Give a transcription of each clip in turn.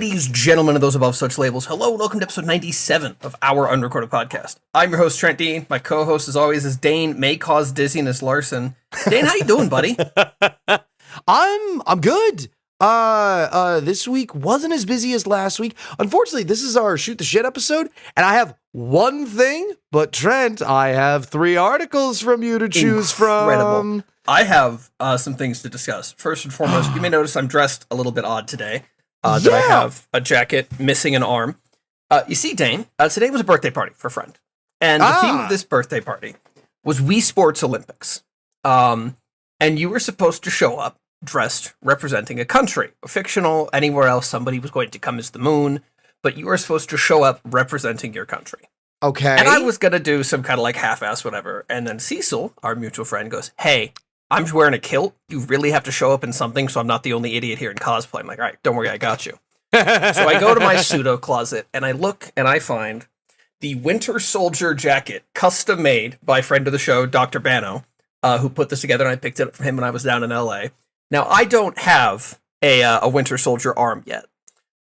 Ladies, gentlemen, and those above such labels, hello and welcome to episode 97 of Our Unrecorded Podcast. I'm your host, Trent Dean. My co-host, as always, is Dane, may cause dizziness Larson. Dane, how you doing, buddy? I'm good. This week wasn't as busy as last week. Unfortunately, this is our Shoot the Shit episode, and I have one thing, but Trent, I have 3 articles from you to choose from. I have some things to discuss. First and foremost, you may notice I'm dressed a little bit odd today. That I have a jacket missing an arm. You see, Dane, today was a birthday party for a friend. And the theme of this birthday party was Wii Sports Olympics. And you were supposed to show up dressed representing a country. Fictional, anywhere else, somebody was going to come as the moon. But you were supposed to show up representing your country. Okay. And I was going to do some kind of like half-ass whatever. And then Cecil, our mutual friend, goes, hey, I'm just wearing a kilt. You really have to show up in something, so I'm not the only idiot here in cosplay. I'm like, all right, don't worry, I got you. So I go to my pseudo closet, and I look, and I find the Winter Soldier jacket, custom made by friend of the show, Dr. Bano, who put this together, and I picked it up from him when I was down in LA. Now, I don't have a Winter Soldier arm yet.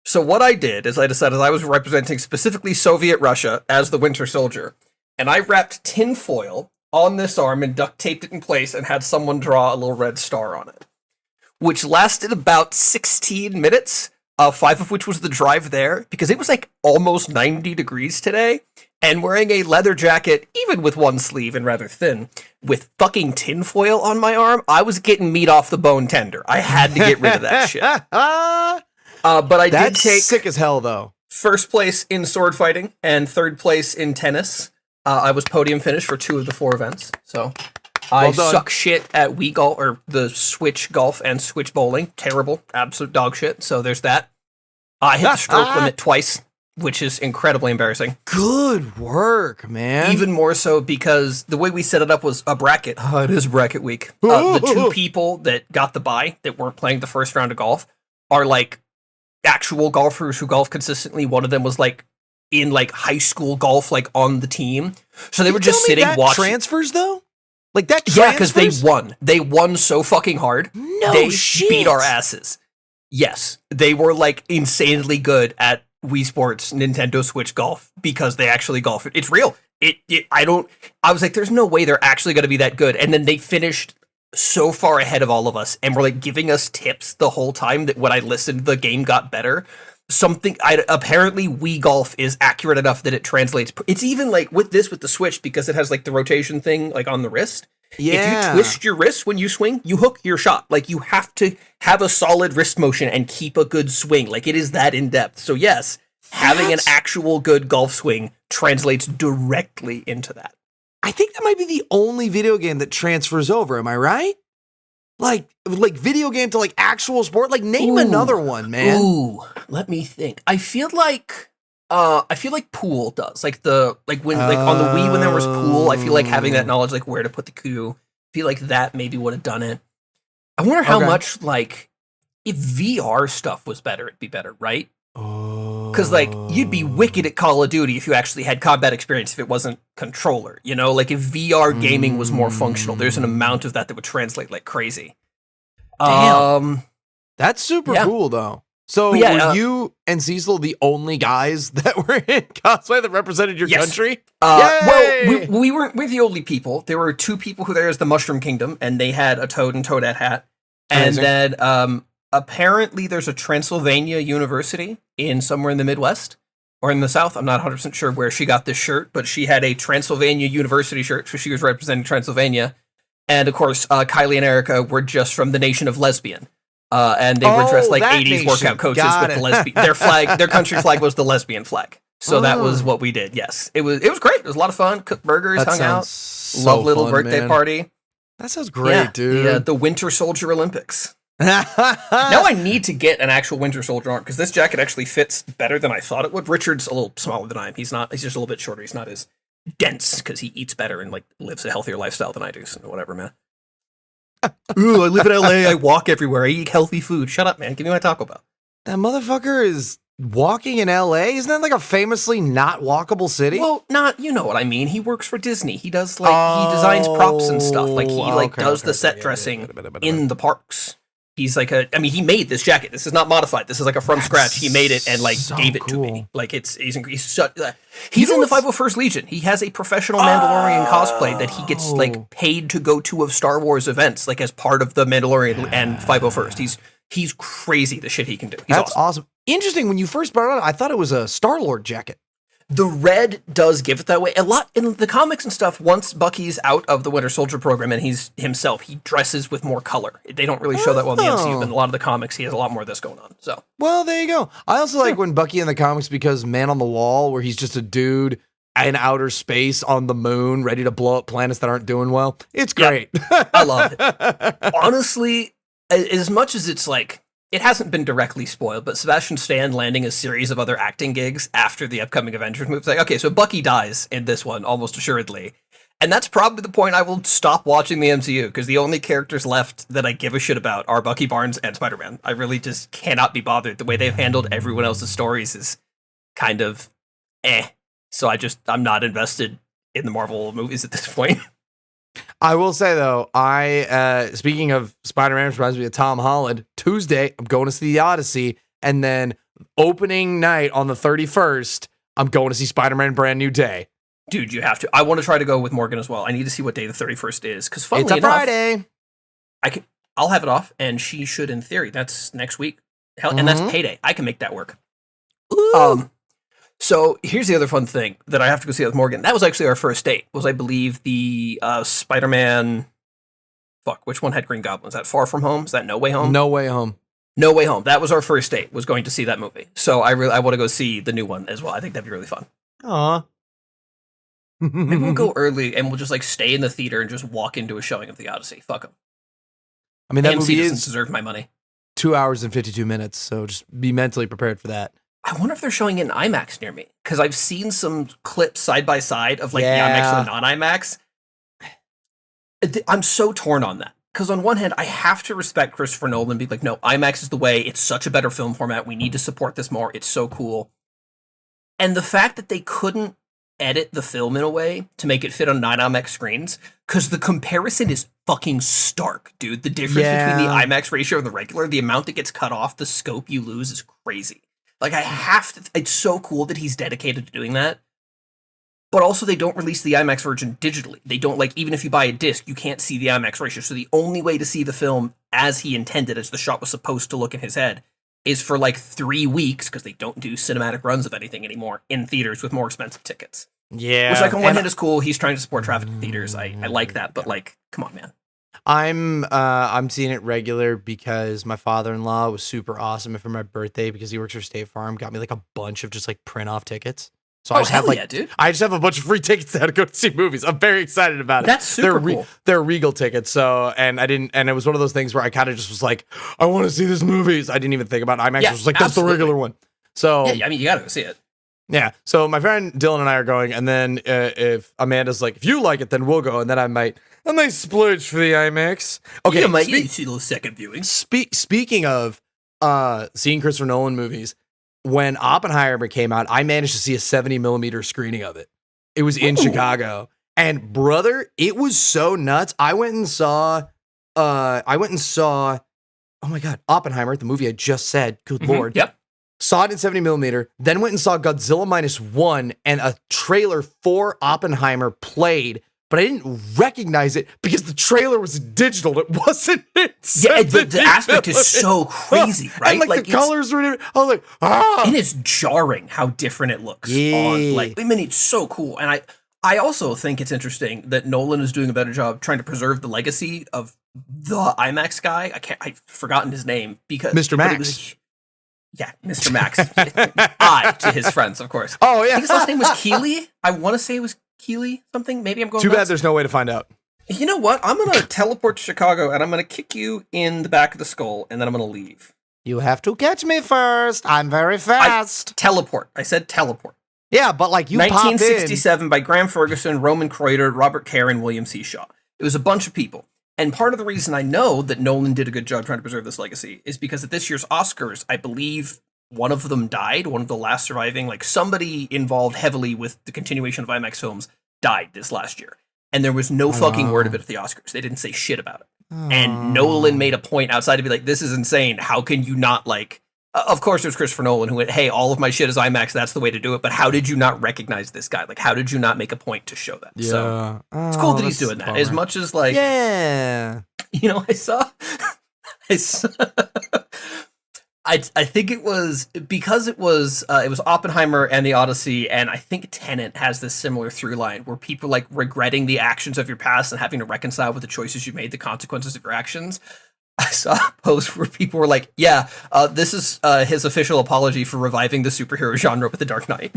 So what I did is I decided I was representing specifically Soviet Russia as the Winter Soldier, and I wrapped tinfoil on this arm and duct taped it in place and had someone draw a little red star on it, which lasted about 16 minutes, 5 of which was the drive there, because it was like almost 90 degrees today, and wearing a leather jacket, even with one sleeve and rather thin, with fucking tinfoil on my arm, I was getting meat off the bone tender. I had to get rid of that shit. But I did take sick as hell, though. First place in sword fighting and third place in tennis. I was podium finished for 2 of the 4 events, so I suck shit at Wii golf or the Switch golf and Switch bowling. Terrible, absolute dog shit. So there's that. I hit the stroke limit twice, which is incredibly embarrassing. Good work, man. Even more so because the way we set it up was a bracket. It is bracket week. The 2 people that got the bye that weren't playing the first round of golf are like actual golfers who golf consistently. One of them was like in like high school golf, like on the team. So they were just sitting watching. Transfers though? Like that transfers? Yeah, because they won. They won so fucking hard. No shit. They beat our asses. Yes. They were like insanely good at Wii Sports, Nintendo Switch golf because they actually golf. It's real. I was like, there's no way they're actually going to be that good. And then they finished so far ahead of all of us and were like giving us tips the whole time that when I listened, the game got better. Apparently Wii Golf is accurate enough that it translates. It's even like with the Switch, because it has like the rotation thing like on the wrist. Yeah. If you twist your wrist when you swing, you hook your shot. Like you have to have a solid wrist motion and keep a good swing. Like it is that in depth. So yes, having an actual good golf swing translates directly into that. I think that might be the only video game that transfers over. Am I right? Like video game to like actual sport. Like name another one, man. Ooh, let me think. I feel like pool does. Like on the Wii when there was pool, I feel like having that knowledge, like where to put the cue. I feel like that maybe would have done it. I wonder how much like if VR stuff was better, it'd be better, right? Because like you'd be wicked at Call of Duty if you actually had combat experience if it wasn't controller, you know, like if VR gaming was more functional, there's an amount of that would translate like crazy. Damn. That's super cool though. So were you and Cecil the only guys that were in cosplay that represented your country? Well, we weren't the only people. There were 2 people who there as the Mushroom Kingdom, and they had a Toad and Toadette hat. Amazing. And then apparently there's a Transylvania University in somewhere in the Midwest or in the South. I'm not 100% sure where she got this shirt, but she had a Transylvania University shirt, so she was representing Transylvania. And of course, Kylie and Erica were just from the nation of lesbian. And they were dressed like 80s nation. Workout coaches with the lesbian. Their country flag was the lesbian flag. So that was what we did. Yes, it was great. It was a lot of fun. Cooked burgers, hung out, love little birthday party. That sounds great, dude. The Winter Soldier Olympics. Now I need to get an actual Winter Soldier arm because this jacket actually fits better than I thought it would. Richard's a little smaller than I am. He's just a little bit shorter. He's not as dense because he eats better and like lives a healthier lifestyle than I do. So whatever, man. Ooh, I live in LA. I walk everywhere. I eat healthy food. Shut up, man. Give me my Taco Bell. That motherfucker is walking in LA. Isn't that like a famously not walkable city? Well, you know what I mean. He works for Disney. He does he designs props and stuff. Like he does the set dressing in the parks. He's like he made this jacket. This is not modified. This is like a from scratch. He made it and like so gave it cool. to me. Like he's in the 501st Legion. He has a professional Mandalorian cosplay that he gets like paid to go to of Star Wars events, like as part of the Mandalorian and 501st. He's crazy the shit he can do. That's awesome. Interesting. When you first brought it on, I thought it was a Star-Lord jacket. The red does give it that way. A lot in the comics and stuff, once Bucky's out of the Winter Soldier program and he's himself, he dresses with more color. They don't really show that well in the MCU, but in a lot of the comics, he has a lot more of this going on. So, well, there you go. I also like when Bucky in the comics because Man on the Wall, where he's just a dude in outer space on the moon, ready to blow up planets that aren't doing well. It's great. Yep. I love it. Honestly, as much as it's like, it hasn't been directly spoiled, but Sebastian Stan landing a series of other acting gigs after the upcoming Avengers movie. It's like, okay, so Bucky dies in this one, almost assuredly. And that's probably the point I will stop watching the MCU, because the only characters left that I give a shit about are Bucky Barnes and Spider-Man. I really just cannot be bothered. The way they've handled everyone else's stories is kind of So I'm not invested in the Marvel movies at this point. I will say, though, speaking of Spider-Man, which reminds me of Tom Holland, Tuesday, I'm going to see The Odyssey, and then opening night on the 31st, I'm going to see Spider-Man Brand New Day. Dude, you have to. I want to try to go with Morgan as well. I need to see what day the 31st is, because funnily it's a enough, Friday. I'll have it off, and she should, in theory. That's next week. Hell, and that's payday. I can make that work. Ooh. So here's the other fun thing that I have to go see with Morgan. That was actually our first date. Was, I believe, the Spider-Man. Fuck, which one had Green Goblin? Is that Far From Home? Is that No Way Home? No Way Home. No Way Home. That was our first date. Was going to see that movie. So I want to go see the new one as well. I think that'd be really fun. Aw. Maybe we'll go early and we'll just like stay in the theater and just walk into a showing of The Odyssey. Fuck them. I mean, that AMC movie doesn't is deserve my money. 2 hours and 52 minutes, so just be mentally prepared for that. I wonder if they're showing it in IMAX near me, because I've seen some clips side by side of like the IMAX and the non-IMAX. I'm so torn on that, because on one hand, I have to respect Christopher Nolan and be like, no, IMAX is the way. It's such a better film format. We need to support this more. It's so cool. And the fact that they couldn't edit the film in a way to make it fit on non-IMAX screens, because the comparison is fucking stark, dude. The difference between the IMAX ratio and the regular, the amount that gets cut off, the scope you lose is crazy. Like, I have to, it's so cool that he's dedicated to doing that. But also, they don't release the IMAX version digitally. They don't, like, even if you buy a disc, you can't see the IMAX ratio. So the only way to see the film as he intended, as the shot was supposed to look in his head, is for like 3 weeks, because they don't do cinematic runs of anything anymore in theaters with more expensive tickets. Yeah. Which, like, on one hand is cool. He's trying to support traffic in theaters. I like that. But, like, come on, man. I'm seeing it regular because my father-in-law was super awesome, and for my birthday, because he works for State Farm, got me like a bunch of just like print off tickets. So I just have dude. I just have a bunch of free tickets to go to see movies. I'm very excited about it. That's super cool. They're Regal tickets. So, and it was one of those things where I kind of just was like, I want to see this movie. So I didn't even think about IMAX. I was like, that's the regular one. So yeah, I mean, you gotta go see it. Yeah. So my friend Dylan and I are going, and then if Amanda's like, if you like it, then we'll go, and then I might splurge for the IMAX. Okay, you might see a little second viewing. Speaking of seeing Christopher Nolan movies, when Oppenheimer came out, I managed to see a 70mm screening of it. It was in Chicago, and brother, it was so nuts. I went and saw. Oh my god, Oppenheimer, the movie I just said. Good lord. Yep. Saw it in 70mm, then went and saw Godzilla -1, and a trailer for Oppenheimer played, but I didn't recognize it because the trailer was digital. It wasn't in 70mm. Yeah, the aspect is so crazy, right? And like the colors were different. I was like, It is jarring how different it looks. I mean, it's so cool. And I also think it's interesting that Nolan is doing a better job trying to preserve the legacy of the IMAX guy. I've forgotten his name because Mr. Max. Yeah, Mr. Max. To his friends, of course. Oh, yeah. I think his last name was Keeley. I want to say it was Keeley something. Maybe I'm going Too nuts. bad there's no way to find out. You know what? I'm going to teleport to Chicago, and I'm going to kick you in the back of the skull, and then I'm going to leave. You have to catch me first. I'm very fast. Teleport. I said teleport. Yeah, but like you 1967 by Graham Ferguson, Roman Kreuter, Robert Kerr, and William C. Shaw. It was a bunch of people. And part of the reason I know that Nolan did a good job trying to preserve this legacy is because at this year's Oscars, I believe one of them died, one of the last surviving, like somebody involved heavily with the continuation of IMAX films died this last year. And there was no fucking word of it at the Oscars. They didn't say shit about it. And Nolan made a point outside to be like, this is insane. How can you not like, of course there's Christopher Nolan who went, hey, all of my shit is IMAX. That's the way to do it. But how did you not recognize this guy? Like, how did you not make a point to show that? Yeah. So it's cool that he's doing that. As much as like, yeah, you know, I saw I think it was because it was Oppenheimer and the Odyssey, and I think Tenet has this similar through line where people like regretting the actions of your past and having to reconcile with the choices you made, the consequences of your actions. I saw a post where people were like, yeah, this is his official apology for reviving the superhero genre with The Dark Knight.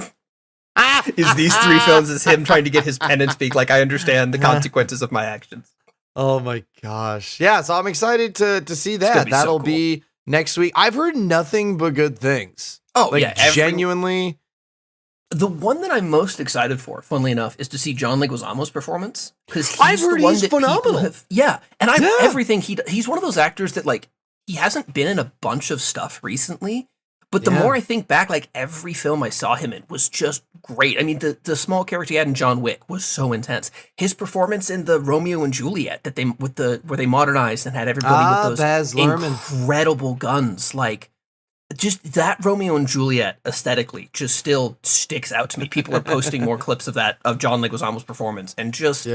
Is these three films is him trying to get his pen and speak like, I understand the consequences of my actions. Oh my gosh. Yeah, so I'm excited to see that. That'll be next week. I've heard nothing but good things. Oh, like, yeah. Genuinely. The one that I'm most excited for, funnily enough, is to see John Leguizamo's performance. Because I've heard he's phenomenal. And everything he's one of those actors that, like, he hasn't been in a bunch of stuff recently. But the more I think back, like, every film I saw him in was just great. I mean, the small character he had in John Wick was so intense. His performance in the Romeo and Juliet where they modernized and had everybody with those incredible guns, like, just that Romeo and Juliet aesthetically just still sticks out to me. People are posting more clips of John Leguizamo's performance, and just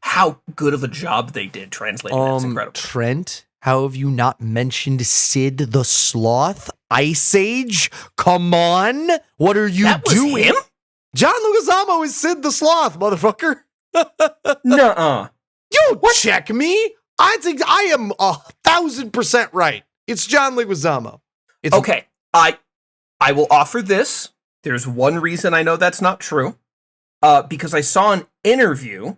how good of a job they did translating that. It's incredible. Trent, how have you not mentioned Sid the Sloth? Ice Age? Come on. What are you doing? Him? John Leguizamo is Sid the Sloth, motherfucker. Nuh-uh. You check me. I think I am 1,000% right. It's John Leguizamo. Okay, I will offer this. There's one reason I know that's not true. Because I saw an interview,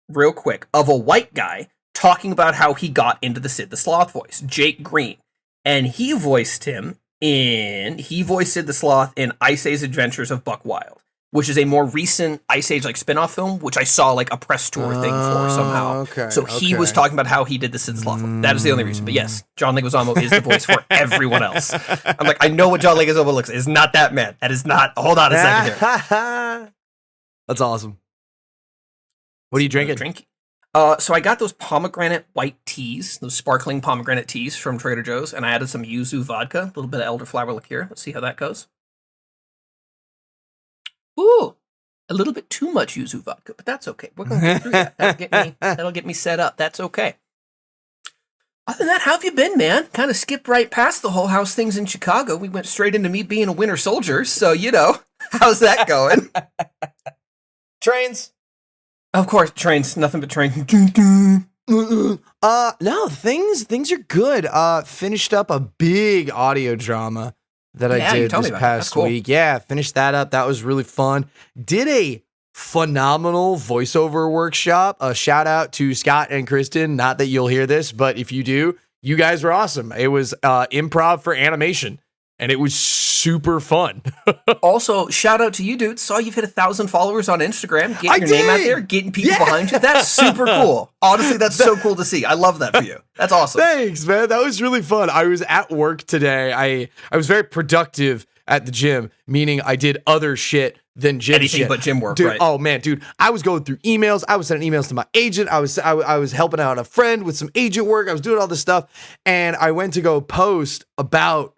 real quick, of a white guy talking about how he got into the Sid the Sloth voice, Jake Green. And he voiced Sid the Sloth in Ice Age Adventures of Buck Wild, which is a more recent Ice Age like spin-off film, which I saw like a press tour thing for somehow. So he was talking about how he did the Sid the Sloth. That is the only reason. But yes, John Leguizamo is the voice for everyone else. I'm like, I know what John Leguizamo looks like. It's not that man. That is not. Hold on a second here. That's awesome. What are you drinking? So I got those pomegranate white teas, those sparkling pomegranate teas from Trader Joe's, and I added some yuzu vodka, a little bit of elderflower liqueur. Let's see how that goes. Ooh, a little bit too much yuzu vodka, but that's okay. We're going to go through that. That'll get me set up. That's okay. Other than that, how have you been, man? Kind of skipped right past the whole house things in Chicago. We went straight into me being a winter soldier, so, you know, how's that going? Trains. Of course, trains. Nothing but trains. No, things are good. Finished up a big audio drama that I did this past week. Yeah, finished that up. That was really fun. Did a phenomenal voiceover workshop. A shout out to Scott and Kristen. Not that you'll hear this, but if you do, you guys were awesome. It was improv for animation, and it was super fun. Also, shout out to you, dude. Saw you've hit 1,000 followers on Instagram. Getting your name out there, getting people behind you. That's super cool. Honestly, that's so cool to see. I love that for you. That's awesome. Thanks, man. That was really fun. I was at work today. I was very productive at the gym, meaning I did other shit than gym Anything shit. But gym work, dude, right? Oh man, dude, I was going through emails. I was sending emails to my agent. I was helping out a friend with some agent work. I was doing all this stuff, and I went to go post about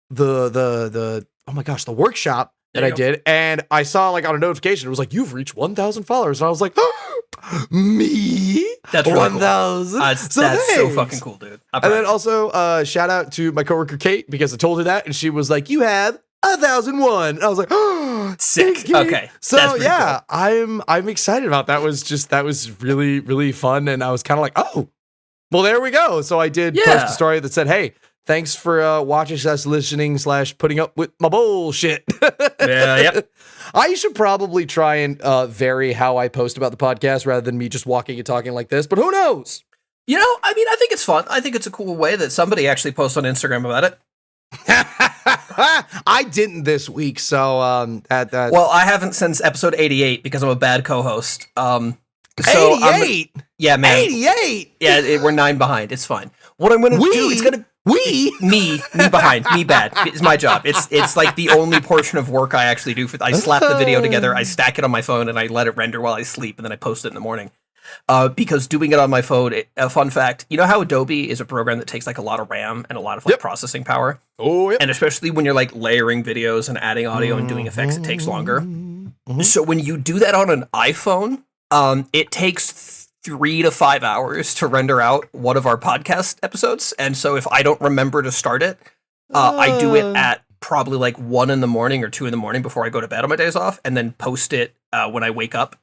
the oh my gosh, the workshop that I did, and I saw like on a notification, it was like, you've reached 1,000 followers, and I was like, me? That's really 1,000. Cool. That's so fucking cool, dude. And then also shout out to my coworker Kate, because I told her that, and she was like, you have 1,001. And I was like, oh, sick. Okay. So yeah, cool. I'm excited about that. That was really, really fun. And I was kind of like, oh, well, there we go. So I did post a story that said, hey, thanks for watching / listening / putting up with my bullshit. Yep. I should probably try and vary how I post about the podcast rather than me just walking and talking like this, but who knows? You know, I mean, I think it's fun. I think it's a cool way that somebody actually posts on Instagram about it. I didn't this week, so well, I haven't since episode 88 because I'm a bad co-host. So 88? Yeah, man. 88? Yeah, we're 9 behind. It's fine. What I'm going to do, it's going to... Me behind, me bad. It's my job. It's like the only portion of work I actually do. I slap the video together, I stack it on my phone, and I let it render while I sleep, and then I post it in the morning. because doing it on my phone, a fun fact, you know how Adobe is a program that takes like a lot of RAM and a lot of like processing power? Oh, yep. And especially when you're like layering videos and adding audio and doing effects, it takes longer. So when you do that on an iPhone, it takes 3 to 5 hours to render out one of our podcast episodes. And so if I don't remember to start it, I do it at probably like 1 in the morning or 2 in the morning before I go to bed on my days off, and then post it when I wake up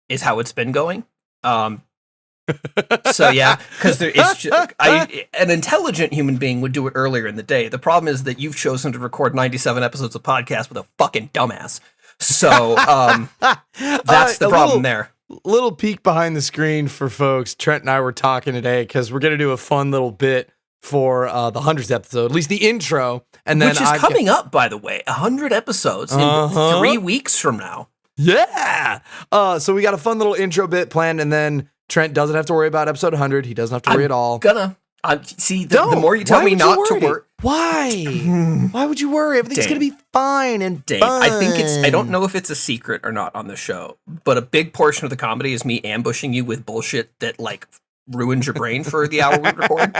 is how it's been going. So yeah, because an intelligent human being would do it earlier in the day. The problem is that you've chosen to record 97 episodes of podcast with a fucking dumbass. So that's the problem there. Little peek behind the screen for folks. Trent and I were talking today because we're gonna do a fun little bit for the 100th episode, at least the intro, and then which is coming up, by the way, 100 episodes in 3 weeks from now. Yeah. So we got a fun little intro bit planned, and then Trent doesn't have to worry about episode 100. He doesn't have to worry at all. See, the more you tell me not to worry. Why? Why would you worry? Everything's going to be fine and Dane, fun. I don't know if it's a secret or not on the show, but a big portion of the comedy is me ambushing you with bullshit that like ruins your brain for the hour we record.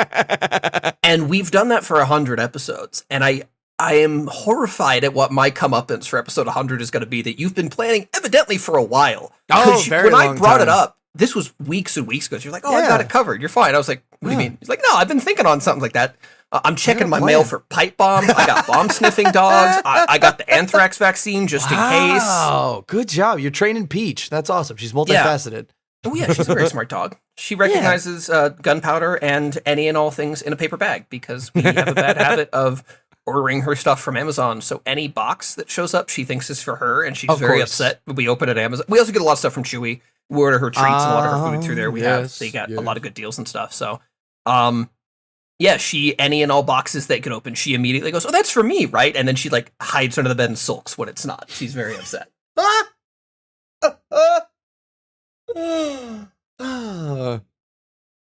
And we've done that for 100 episodes. And I am horrified at what my comeuppance for episode 100 is going to be that you've been planning evidently for a while. When I brought it up, this was weeks and weeks ago. You're like, I've got it covered. You're fine. I was like, what do you mean? He's like, no, I've been thinking on something like that. I'm checking my mail for pipe bombs. I got bomb sniffing dogs. I got the anthrax vaccine just in case. Oh, good job. You're training Peach. That's awesome. She's multifaceted. Oh yeah, she's a very smart dog. She recognizes gunpowder and any and all things in a paper bag because we have a bad habit of ordering her stuff from Amazon. So any box that shows up, she thinks is for her, and she's very upset when we open it at Amazon. We also get a lot of stuff from Chewy. We order her treats and a lot of her food through there. They got a lot of good deals and stuff. So, any and all boxes that get open, she immediately goes, "Oh, that's for me, right?" And then she like hides under the bed and sulks when it's not. She's very upset. I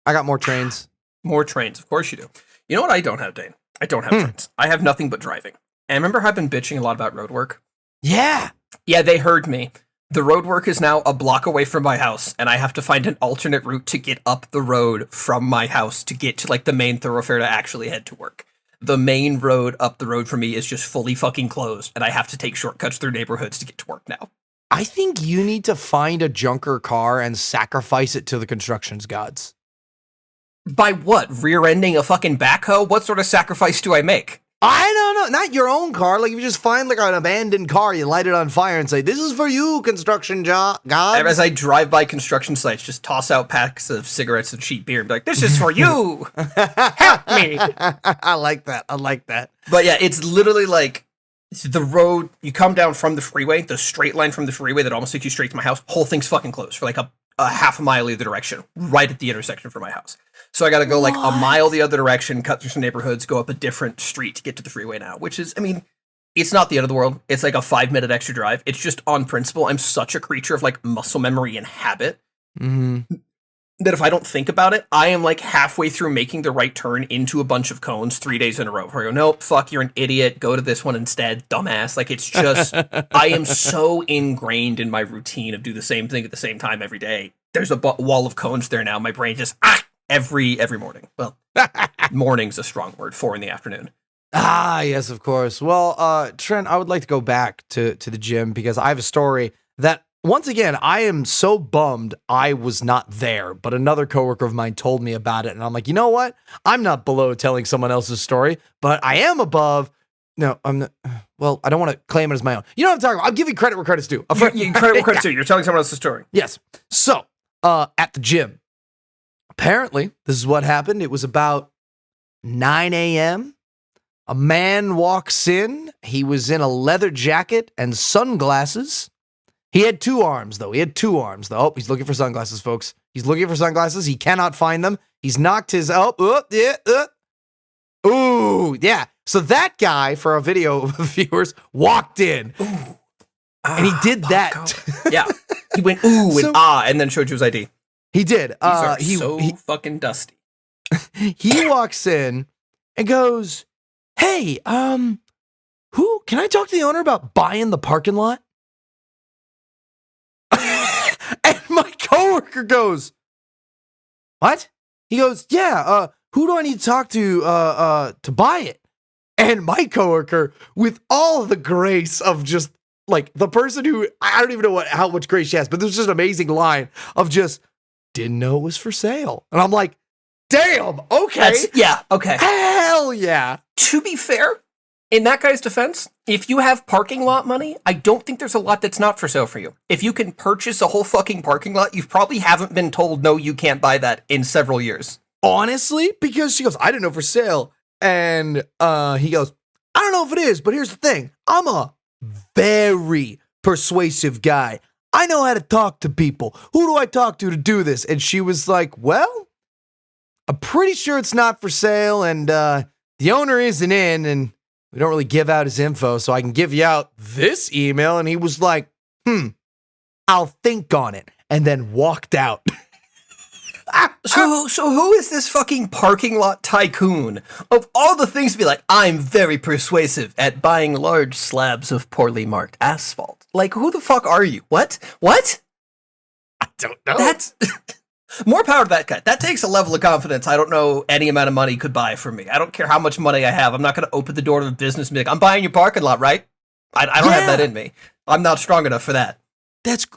got more trains. More trains, of course you do. You know what I don't have, Dane? I don't have trains. I have nothing but driving. And remember how I've been bitching a lot about road work? Yeah. Yeah, they heard me. The road work is now a block away from my house, and I have to find an alternate route to get up the road from my house to get to like the main thoroughfare to actually head to work. The main road up the road for me is just fully fucking closed, and I have to take shortcuts through neighborhoods to get to work now. I think you need to find a junker car and sacrifice it to the construction's gods. By what? Rear-ending a fucking backhoe? What sort of sacrifice do I make? I don't know. Not your own car. Like, if you just find like an abandoned car, you light it on fire and say, "This is for you, construction gods." As I drive by construction sites, just toss out packs of cigarettes and cheap beer and be like, "This is for you. Help me." I like that. But yeah, it's literally like the road. You come down from the freeway, the straight line from the freeway that almost takes you straight to my house. Whole thing's fucking closed for like a half a mile either direction, right at the intersection for my house. So I got to go like a mile the other direction, cut through some neighborhoods, go up a different street to get to the freeway now, which is, I mean, it's not the end of the world. It's like a 5-minute extra drive. It's just on principle. I'm such a creature of like muscle memory and habit that if I don't think about it, I am like halfway through making the right turn into a bunch of cones 3 days in a row. Where I go, nope, fuck, you're an idiot. Go to this one instead, dumbass. Like, it's just, I am so ingrained in my routine of do the same thing at the same time every day. There's a wall of cones there now. My brain just, every morning. Well, morning's a strong word. 4 in the afternoon. Ah, yes, of course. Well, Trent, I would like to go back to the gym because I have a story that, once again, I am so bummed I was not there, but another coworker of mine told me about it, and I'm like, you know what? I'm not below telling someone else's story, but I am above. No, I'm not. Well, I don't want to claim it as my own. You know what I'm talking about? I'm giving credit where credit's due. Credit where credit's due. You're telling someone else's story. Yes. So, at the gym, apparently, this is what happened. It was about 9 a.m. A man walks in. He was in a leather jacket and sunglasses. He had 2 arms, though. Oh, he's looking for sunglasses, folks. He's looking for sunglasses. He cannot find them. He's knocked his... Ooh, yeah. So that guy, for our video viewers, walked in. Ooh. And he did that. Yeah. He went, ooh, and and then showed you his ID. He did. He fucking dusty. He walks in and goes, "Hey, who can I talk to the owner about buying the parking lot?" And my coworker coworker goes, what? He goes, yeah, who do I need to talk to buy it? And my coworker, with all the grace of just like the person who, I don't even know how much grace she has, but this was just an amazing line of just, didn't know it was for sale. And I'm like, damn, okay. Okay. Hell yeah. To be fair, in that guy's defense, if you have parking lot money, I don't think there's a lot that's not for sale for you. If you can purchase a whole fucking parking lot, you probably haven't been told, no, you can't buy that in several years. Honestly, because she goes, I didn't know for sale. And he goes, I don't know if it is, but here's the thing. I'm a very persuasive guy. I know how to talk to people. Who do I talk to do this? And she was like, well, I'm pretty sure it's not for sale. And the owner isn't in, and we don't really give out his info, so I can give you out this email. And he was like, I'll think on it. And then walked out. So who is this fucking parking lot tycoon? Of all the things to be like, I'm very persuasive at buying large slabs of poorly marked asphalt. Like, who the fuck are you? What? I don't know. That's more power to that guy. That takes a level of confidence I don't know any amount of money could buy for me. I don't care how much money I have. I'm not going to open the door to a business and be like, I'm buying your parking lot, right? I don't have that in me. I'm not strong enough for that.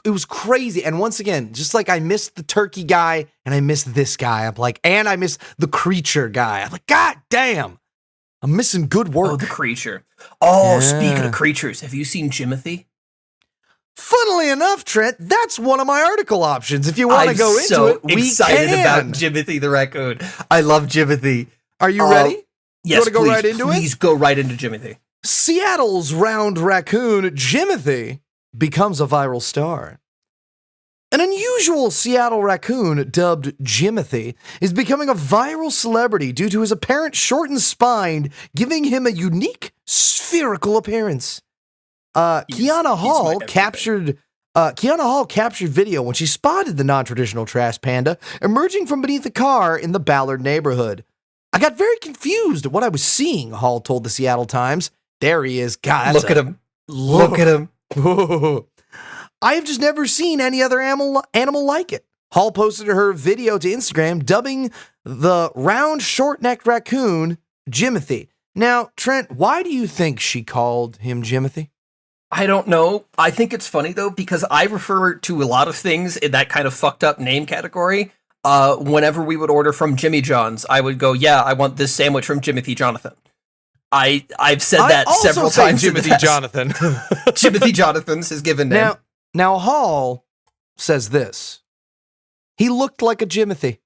It was crazy. And once again, just like I missed the turkey guy and I missed this guy. I'm like, and I missed the creature guy. I'm like, God damn, I'm missing good work. Oh, the creature. Oh, Yeah. Speaking of creatures, have you seen Jimothy? Funnily enough, Trent, that's one of my article options. If you want to go into it, we excited can. about Jimothy the raccoon. I love Jimothy. Are you ready? Yes, you want to go right into it? Please go right into Jimothy. Seattle's round raccoon, Jimothy, becomes a viral star. An unusual Seattle raccoon dubbed Jimothy is becoming a viral celebrity due to his apparent shortened spine, giving him a unique spherical appearance. Kiana Hall captured video when she spotted the non-traditional trash panda emerging from beneath a car in the Ballard neighborhood. I got very confused at what I was seeing, Hall told the Seattle Times. There he is. God, Look at him. Look at him. I have just never seen any other animal like it. Hall posted her video to Instagram dubbing the round short-necked raccoon Jimothy. Now, Trent, why do you think she called him Jimothy? I don't know. I think it's funny, though, because I refer to a lot of things in that kind of fucked up name category. Whenever we would order from Jimmy John's, I would go, yeah, I want this sandwich from Jimothy Jonathan. I've said that several times. Jimothy Jonathan. Jimothy Jonathan's his given name. Now Hall says this. He looked like a Jimothy.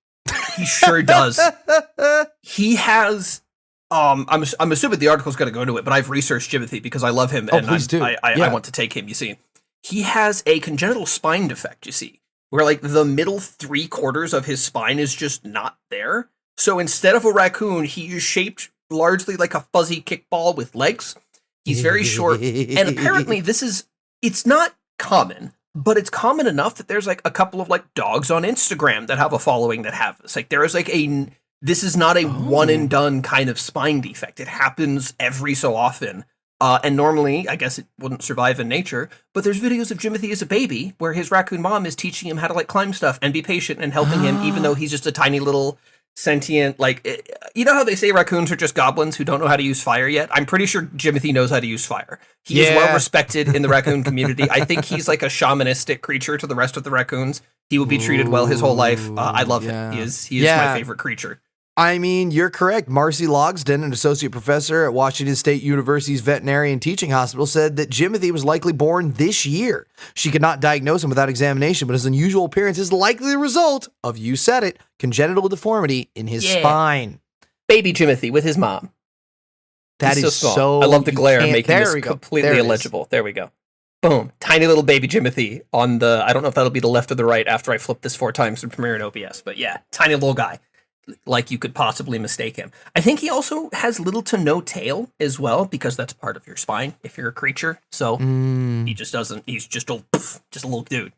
He sure does. He has. I'm assuming the article's going to go into it, but I've researched Jimothy because I love him and please do. I want to take him. You see, he has a congenital spine defect. You see, where like the middle 3/4 of his spine is just not there. So instead of a raccoon, he is shaped largely like a fuzzy kickball with legs. He's very short, and apparently it's not common, but it's common enough that there's like a couple of like dogs on Instagram that have a following that have this. Like there is like this is not a one and done kind of spine defect. It happens every so often. And normally, I guess it wouldn't survive in nature, but there's videos of Jimothy as a baby where his raccoon mom is teaching him how to like climb stuff and be patient and helping him, even though he's just a tiny little sentient, like, you know how they say raccoons are just goblins who don't know how to use fire yet? I'm pretty sure Jimothy knows how to use fire. He is well respected in the raccoon community. I think he's like a shamanistic creature to the rest of the raccoons. He will be treated well his whole life. I love him. He is my favorite creature. I mean, you're correct. Marcy Logsden, an associate professor at Washington State University's Veterinary and Teaching Hospital, said that Jimothy was likely born this year. She could not diagnose him without examination, but his unusual appearance is likely the result of, you said it, congenital deformity in his spine. Baby Jimothy with his mom. That is so I love the glare making this completely illegible. There we go. Boom. Tiny little baby Jimothy on the, I don't know if that'll be the left or the right after I flip this 4 times in Premiere and OBS, but yeah, tiny little guy. Like you could possibly mistake him. I think he also has little to no tail as well, because that's part of your spine if you're a creature. So he just doesn't, he's just a little dude.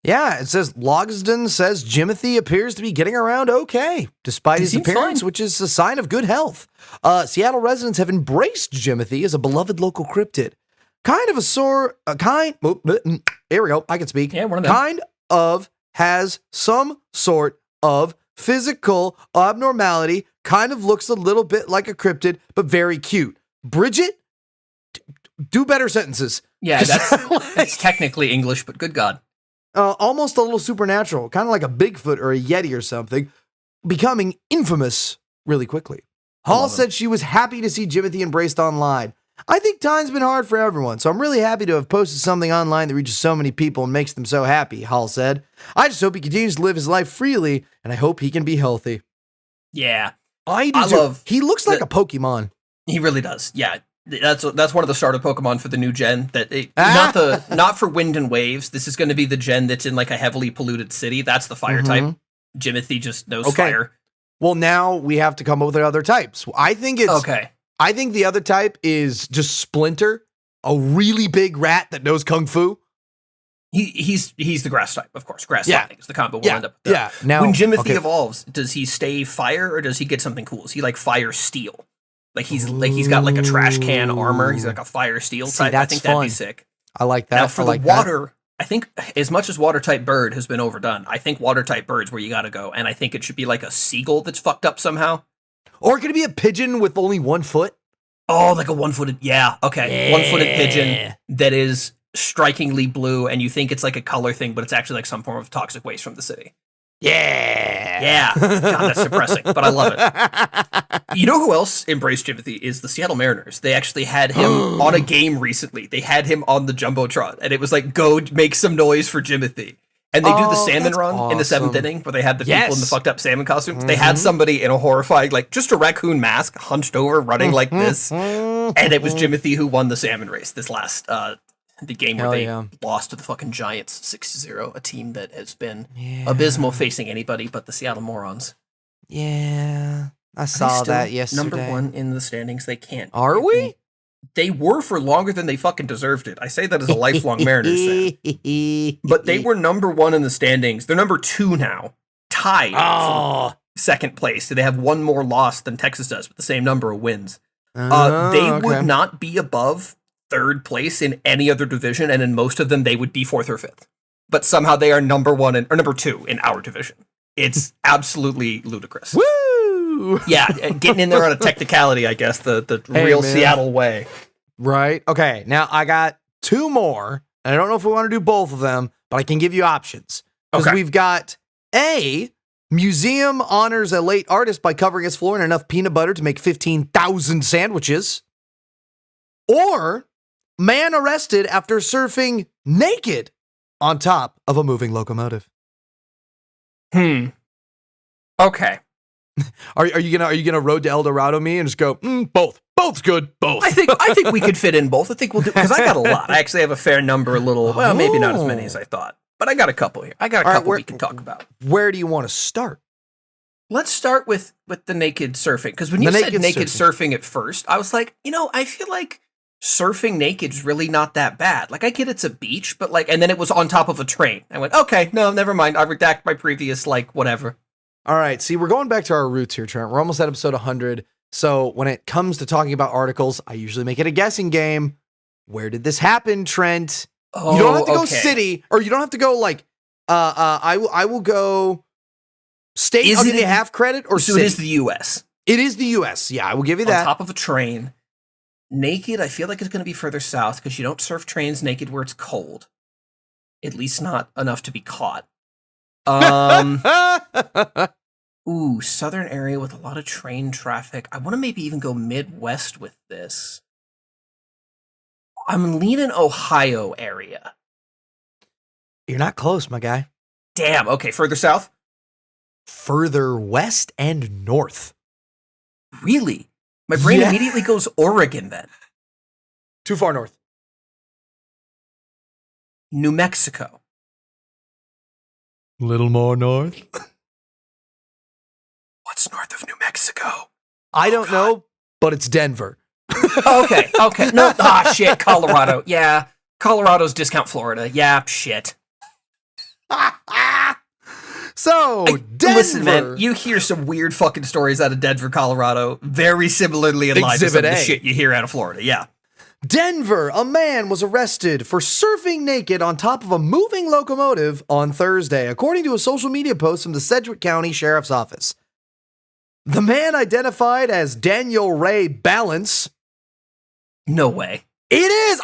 Yeah, it says Logsden says Jimothy appears to be getting around okay, despite his appearance, which is a sign of good health. Seattle residents have embraced Jimothy as a beloved local cryptid. Here we go, I can speak. Yeah, one of them. Kind of has some sort of physical abnormality, kind of looks a little bit like a cryptid, but very cute. Bridget, do better sentences. Yeah, that's technically English, but good God. Almost a little supernatural, kind of like a Bigfoot or a Yeti or something, becoming infamous really quickly. Hall said she was happy to see Jimothy embraced online. I think time's been hard for everyone, so I'm really happy to have posted something online that reaches so many people and makes them so happy, Hall said. I just hope he continues to live his life freely, and I hope he can be healthy. Yeah. I love. He looks like a Pokemon. He really does. Yeah. That's one of the starter Pokemon for the new gen. Not for Wind and Waves. This is going to be the gen that's in like a heavily polluted city. That's the fire type. Jimothy just knows fire. Well, now we have to come up with other types. I think okay. I think the other type is just Splinter, a really big rat that knows kung fu. He's the grass type, of course. Grass type is the combo we'll end up with. Yeah. Now, when Jimothy evolves, does he stay fire or does he get something cool? Is he like fire steel? Like he's got like a trash can armor. He's like a fire steel type. I think that'd be sick. I like that. Now for the water, I think as much as water type bird has been overdone, I think water type bird's where you got to go, and I think it should be like a seagull that's fucked up somehow. Or could it be a pigeon with only 1 foot? Oh, like a one-footed, okay, one-footed pigeon that is strikingly blue, and you think it's like a color thing, but it's actually like some form of toxic waste from the city. Yeah. God, that's depressing, but I love it. You know who else embraced Jimothy is the Seattle Mariners. They actually had him on a game recently. They had him on the Jumbotron, and it was like, go make some noise for Jimothy. And they do the salmon run in the 7th inning where they had the people in the fucked up salmon costumes. They had somebody in a horrifying, like just a raccoon mask hunched over running like this. And it was Jimothy who won the salmon race this last, the game where they lost to the fucking Giants 6-0, a team that has been abysmal facing anybody but the Seattle Morons. Yeah, I saw that yesterday. Number 1 in the standings, they can't. Are we? They were for longer than they fucking deserved it. I say that as a lifelong Mariners fan. But they were number 1 in the standings. They're number 2 now, tied for second place. So they have 1 more loss than Texas does, with the same number of wins. They would not be above 3rd place in any other division, and in most of them, they would be 4th or 5th. But somehow they are number 2 in our division. It's absolutely ludicrous. Woo! Yeah, getting in there on a technicality, I guess, the real Seattle way. Right. Okay, now I got 2 more, and I don't know if we want to do both of them, but I can give you options. Because we've got A, museum honors a late artist by covering his floor in enough peanut butter to make 15,000 sandwiches. Or man arrested after surfing naked on top of a moving locomotive. Okay. Are you gonna road to El Dorado me and just go both? Both's good. Both. I think we could fit in both. I think we'll do, because I got a lot. I actually have a fair number. Well, maybe not as many as I thought, but I got a couple here. I got a couple we can talk about. Where do you want to start? Let's start with the naked surfing, because when you said naked surfing at first, I was like, I feel like surfing naked is really not that bad. Like, I get it's a beach, but and then it was on top of a train. I went, okay, no, never mind. I redact my previous whatever. All right, see, we're going back to our roots here, Trent. We're almost at episode 100. So when it comes to talking about articles, I usually make it a guessing game. Where did this happen, Trent? You don't have to go city, or you don't have to go I will go state. I'll give you half credit, or so city. It is the U.S. It is the U.S. Yeah, I will give you that. On top of a train. Naked, I feel like it's going to be further south, because you don't surf trains naked where it's cold. At least not enough to be caught. Southern area with a lot of train traffic. I want to maybe even go Midwest with this. I'm leaning Ohio area. You're not close, my guy. Damn, okay, further south? Further west and north. Really? My brain immediately goes Oregon then. Too far north. New Mexico. Little more north. What's north of New Mexico? I don't know, but it's Denver. Okay. No, shit, Colorado. Yeah, Colorado's discount Florida. Yeah, shit. So, Denver. Listen, man, you hear some weird fucking stories out of Denver, Colorado, very similarly in line to some of the shit you hear out of Florida. Yeah. Denver, a man was arrested for surfing naked on top of a moving locomotive on Thursday, according to a social media post from the Sedgwick County Sheriff's Office. The man identified as Daniel Ray Balance. No way. It is!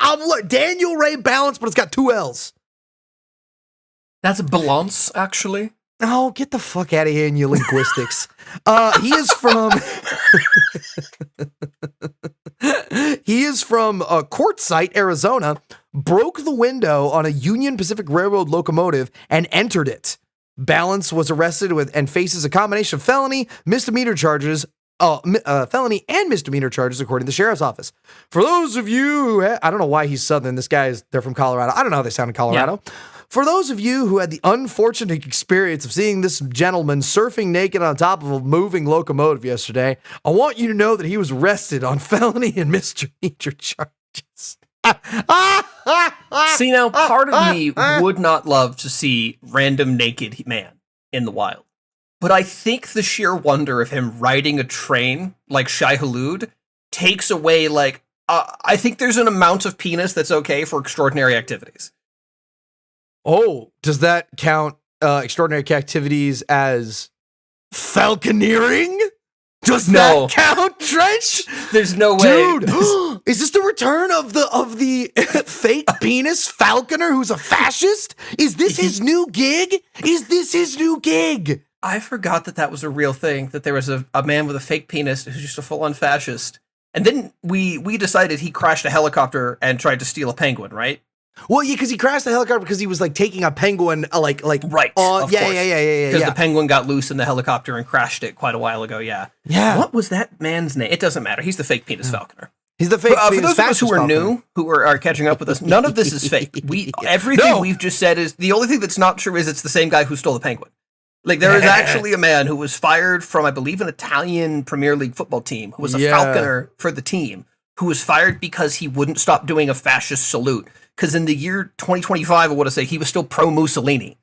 Daniel Ray Balance, but it's got 2 L's. That's Balance, actually. Oh, get the fuck out of here in your linguistics. He is from... He is from Quartzsite, Arizona, broke the window on a Union Pacific Railroad locomotive and entered it. Balance was arrested and faces a combination of felony and misdemeanor charges, according to the sheriff's office. For those of you I don't know why he's Southern. They're from Colorado. I don't know how they sound in Colorado. Yeah. For those of you who had the unfortunate experience of seeing this gentleman surfing naked on top of a moving locomotive yesterday, I want you to know that he was arrested on felony and misdemeanor charges. See, now, part of me would not love to see random naked man in the wild. But I think the sheer wonder of him riding a train like Shai Hulud takes away, I think there's an amount of penis that's okay for extraordinary activities. Oh, does that count extraordinary activities as falconeering? Does that count, Trent? There's no way. Dude, is this the return of the fake penis falconer who's a fascist? Is this his new gig? I forgot that was a real thing, that there was a man with a fake penis who's just a full-on fascist. And then we decided he crashed a helicopter and tried to steal a penguin, right? Well, yeah, because he crashed the helicopter because he was taking a penguin, right? Yeah. Because the penguin got loose in the helicopter and crashed it quite a while ago. Yeah. Yeah. What was that man's name? It doesn't matter. He's the fake penis falconer. He's the fake. For those of us who are new, who are catching up with us, none of this is fake. Everything we've just said is the only thing that's not true is it's the same guy who stole the penguin. There is actually a man who was fired from, I believe, an Italian Premier League football team who was a falconer for the team, who was fired because he wouldn't stop doing a fascist salute. Because in the year 2025, I want to say, he was still pro Mussolini.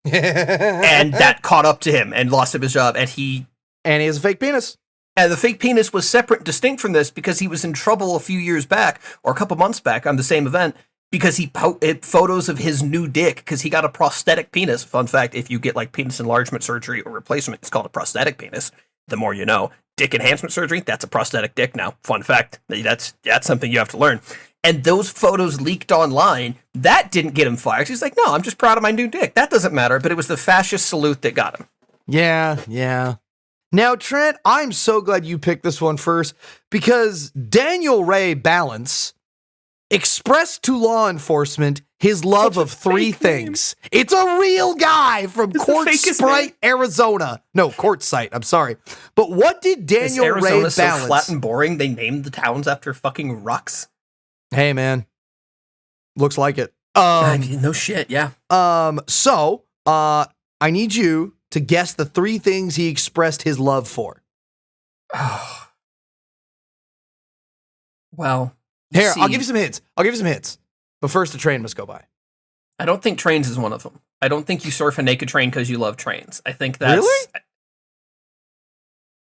And that caught up to him and lost him his job. And he has a fake penis. And the fake penis was separate and distinct from this because he was in trouble a few years back, or a couple months back on the same event, because he posted photos of his new dick because he got a prosthetic penis. Fun fact, if you get penis enlargement surgery or replacement, it's called a prosthetic penis. The more you know. Dick enhancement surgery, that's a prosthetic dick now. Fun fact, that's something you have to learn. And those photos leaked online. That didn't get him fired. He's like, no, I'm just proud of my new dick. That doesn't matter. But it was the fascist salute that got him. Yeah. Now, Trent, I'm so glad you picked this one first because Daniel Ray Balance expressed to law enforcement his love of 3 things. It's a real guy from Quartzsite, Arizona. No, Quartzsite. I'm sorry. But what did Daniel Ray Balance... so flat and boring, they named the towns after fucking rocks? Hey, man. Looks like it. No shit, yeah. So, I need you to guess the 3 things he expressed his love for. Well... Here, I'll give you some hints. But first, the train must go by. I don't think trains is one of them. I don't think you surf a naked train because you love trains. I think that's... Really?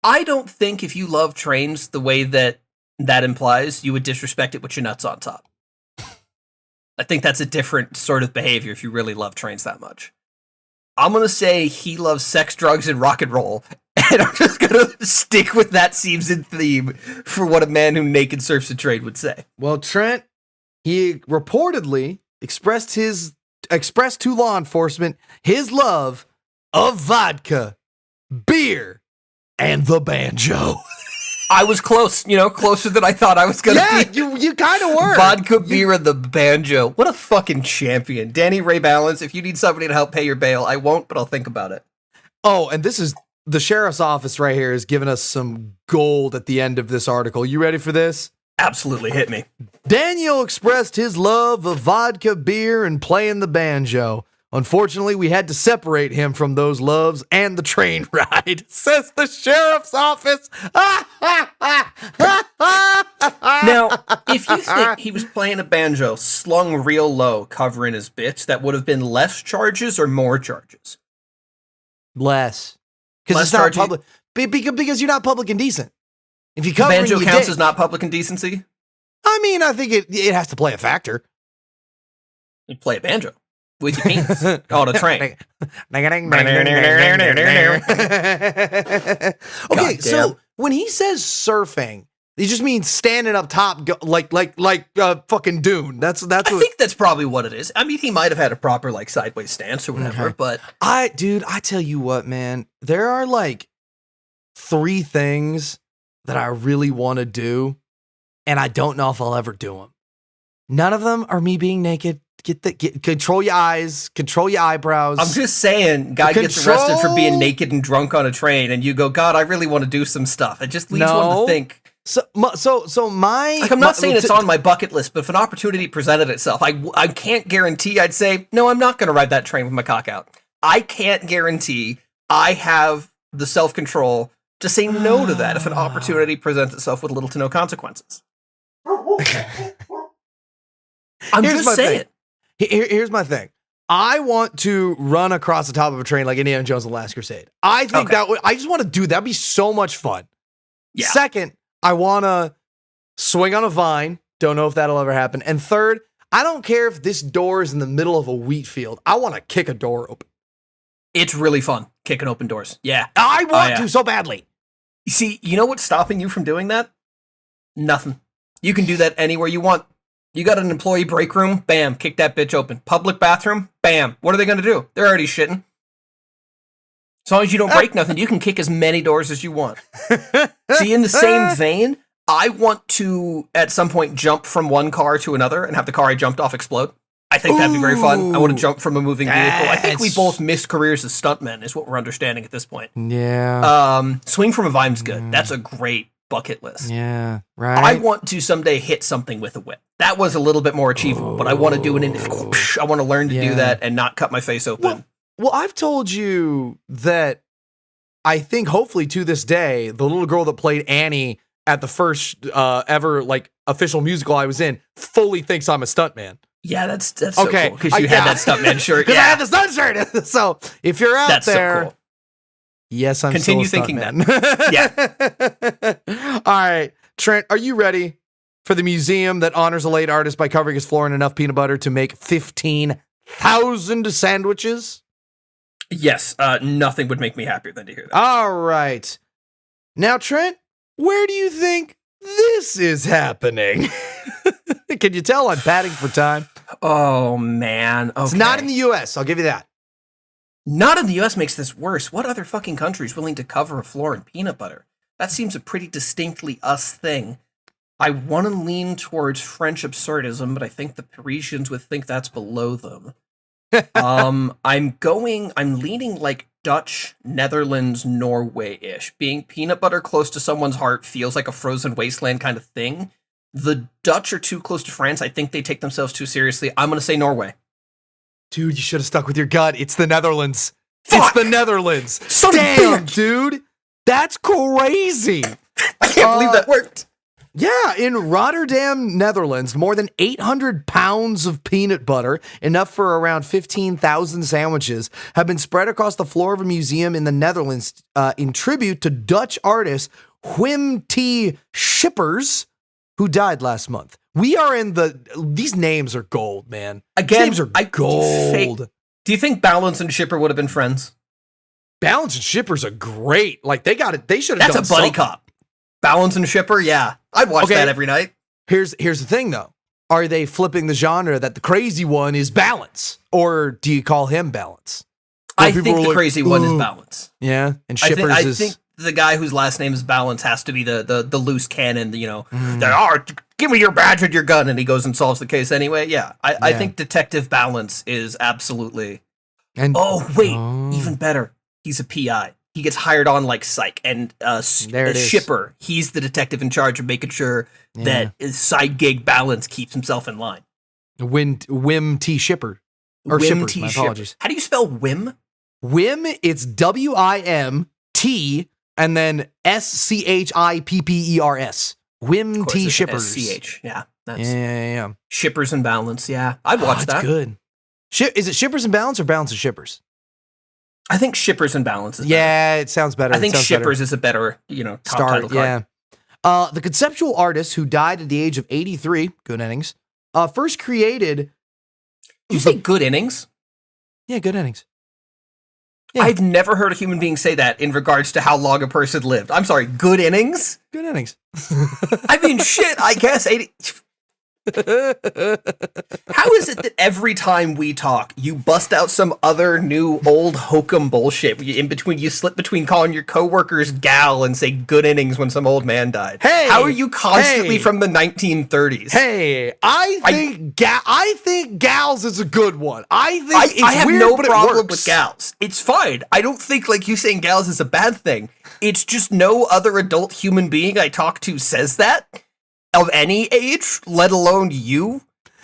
I don't think if you love trains the way that implies, you would disrespect it with your nuts on top. I think that's a different sort of behavior if you really love trains that much. I'm going to say he loves sex, drugs, and rock and roll. And I'm just going to stick with that seems in theme for what a man who naked surfs a train would say. Well, Trent, he reportedly expressed to law enforcement his love of vodka, beer, and the banjo. I was close, closer than I thought I was going to be. Yeah, you kind of were. Vodka, beer, and the banjo. What a fucking champion. Danny Ray Balance, if you need somebody to help pay your bail, I won't, but I'll think about it. Oh, and this is the sheriff's office right here is giving us some gold at the end of this article. You ready for this? Absolutely, hit me. Daniel expressed his love of vodka, beer, and playing the banjo. Unfortunately, we had to separate him from those loves and the train ride, says the sheriff's office. Now, if you think he was playing a banjo slung real low, covering his bits, that would have been less charges or more charges? Less. Because it's not public. Because you're not public and decent. If you cover banjo counts as not public indecency? I mean, I think it has to play a factor. You play a banjo with your penis on a train. Okay, so when he says surfing, he just means standing up top, like fucking Dune. That's. I think that's probably what it is. I mean, he might have had a proper like sideways stance or whatever, Okay. but I tell you what, man, there are like 3 things that I really want to do, and I don't know if I'll ever do them. None of them are me being naked. Control your eyes, control your eyebrows. I'm just saying, guy gets arrested for being naked and drunk on a train, and you go, God, I really want to do some stuff. It just leads one to think. So my Like, I'm not saying it's on my bucket list, but if an opportunity presented itself, I can't guarantee I'd say, no, I'm not going to ride that train with my cock out. I can't guarantee I have the self-control to say no to that if an opportunity presents itself with little to no consequences. I'm Here's just saying. Here's my thing. I want to run across the top of a train like Indiana Jones and the Last Crusade. I think I just want to do that. That'd be so much fun. Yeah. Second, I want to swing on a vine. Don't know if that'll ever happen. And third, I don't care if this door is in the middle of a wheat field. I want to kick a door open. It's really fun kicking open doors. Yeah. I want to so badly. See, you know what's stopping you from doing that? Nothing. You can do that anywhere you want. You got an employee break room, bam, kick that bitch open. Public bathroom, bam. What are they going to do? They're already shitting. As long as you don't break nothing, you can kick as many doors as you want. See, in the same vein, I want to, at some point, jump from one car to another and have the car I jumped off explode. I think that'd be very fun. I want to jump from a moving vehicle. I think we both missed careers as stuntmen, is what we're understanding at this point. Yeah. Swing from a vine's good. That's a great bucket list. Yeah, right. I want to someday hit something with a whip. That was a little bit more achievable, but I want to do it I want to learn to do that and not cut my face open. Well, I've told you that I think hopefully to this day, the little girl that played Annie at the first ever like official musical I was in fully thinks I'm a stuntman. Yeah, that's so cool because you had that stuntman shirt. Because I had the stunt shirt. So if you're out there, so cool. Yes, I'm continue still a thinking stuntman. that. Yeah. All right, Trent, are you ready for the museum that honors a late artist by covering his floor in enough peanut butter to make 15,000 sandwiches? Yes, nothing would make me happier than to hear that. All right. Now, Trent, where do you think this is happening? Can you tell I'm padding for time? Oh, man. Okay. It's not in the U.S., I'll give you that. Not in the U.S. makes this worse. What other fucking country is willing to cover a floor in peanut butter? That seems a pretty distinctly us thing. I want to lean towards French absurdism, but I think the Parisians would think that's below them. I'm leaning like Dutch, Netherlands, Norway-ish. Being peanut butter close to someone's heart feels like a frozen wasteland kind of thing. The Dutch are too close to France. I think they take themselves too seriously. I'm going to say Norway. Dude, you should have stuck with your gut. It's the Netherlands. Fuck! It's the Netherlands. Damn, dude. That's crazy. I can't believe that worked. Yeah, in Rotterdam, Netherlands, more than 800 pounds of peanut butter, enough for around 15,000 sandwiches, have been spread across the floor of a museum in the Netherlands in tribute to Dutch artist Wim T. Schippers, who died last month. We are in these names are gold, man. Again, these names are gold. Do you think Balance and Shipper would have been friends? Balance and Shippers are great. Like they got it. They should have done That's a buddy something. cop. Balance and Shipper, yeah. I'd watch that every night. Here's the thing though. Are they flipping the genre that the crazy one is Balance? Or do you call him Balance? I think the crazy one is Balance. Yeah. And Shippers I think the guy whose last name is Balance has to be the loose cannon, give me your badge and your gun, and he goes and solves the case anyway. Yeah. I think Detective Balance is absolutely even better. He's a PI. He gets hired on like Psych, and Shipper, he's the detective in charge of making sure that his side gig Balance keeps himself in line. Wim T. Shipper. Or Wim Shippers, T. my apologies. Shipper. How do you spell Wim? Wim, it's WIMT and then SCHIPPERS. Wim T. Shippers. SCH, yeah. Yeah. Shippers and Balance, yeah. I'd watch that. That's good. Is it Shippers and Balance or Balance and Shippers? I think Shippers and Balance is better. Yeah, it sounds better. I think Shippers is a better, top title card. Yeah. The conceptual artist who died at the age of 83, good innings, first created... Did you say good innings? Yeah, good innings. Yeah. I've never heard a human being say that in regards to how long a person lived. I'm sorry, good innings? Good innings. I mean, shit, I guess 80... How is it that every time we talk, you bust out some other new old hokum bullshit? In between, you slip between calling your coworkers gal and say good innings when some old man died. Hey, how are you constantly from the 1930s? Hey, I think gals is a good one. I think I have weird, no but problem with gals. It's fine. I don't think like you saying gals is a bad thing. It's just no other adult human being I talk to says that. Of any age, let alone you.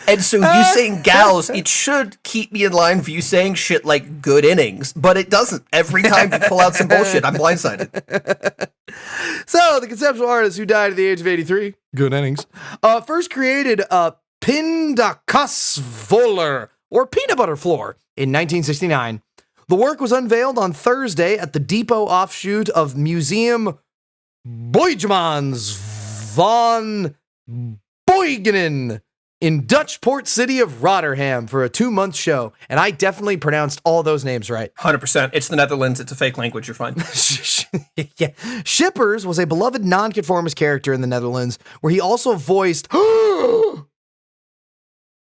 And so you saying gals, it should keep me in line for you saying shit like good innings, but it doesn't. Every time you pull out some bullshit, I'm blindsided. So the conceptual artist who died at the age of 83, good innings, first created a Pindakaksvoller, or peanut butter floor, in 1969. The work was unveiled on Thursday at the depot offshoot of Museum Boijmans van Boigenen in Dutch port city of Rotterdam for a 2-month show. And I definitely pronounced all those names right. 100%. It's the Netherlands. It's a fake language. You're fine. Yeah. Shippers was a beloved nonconformist character in the Netherlands, where he also voiced... Oh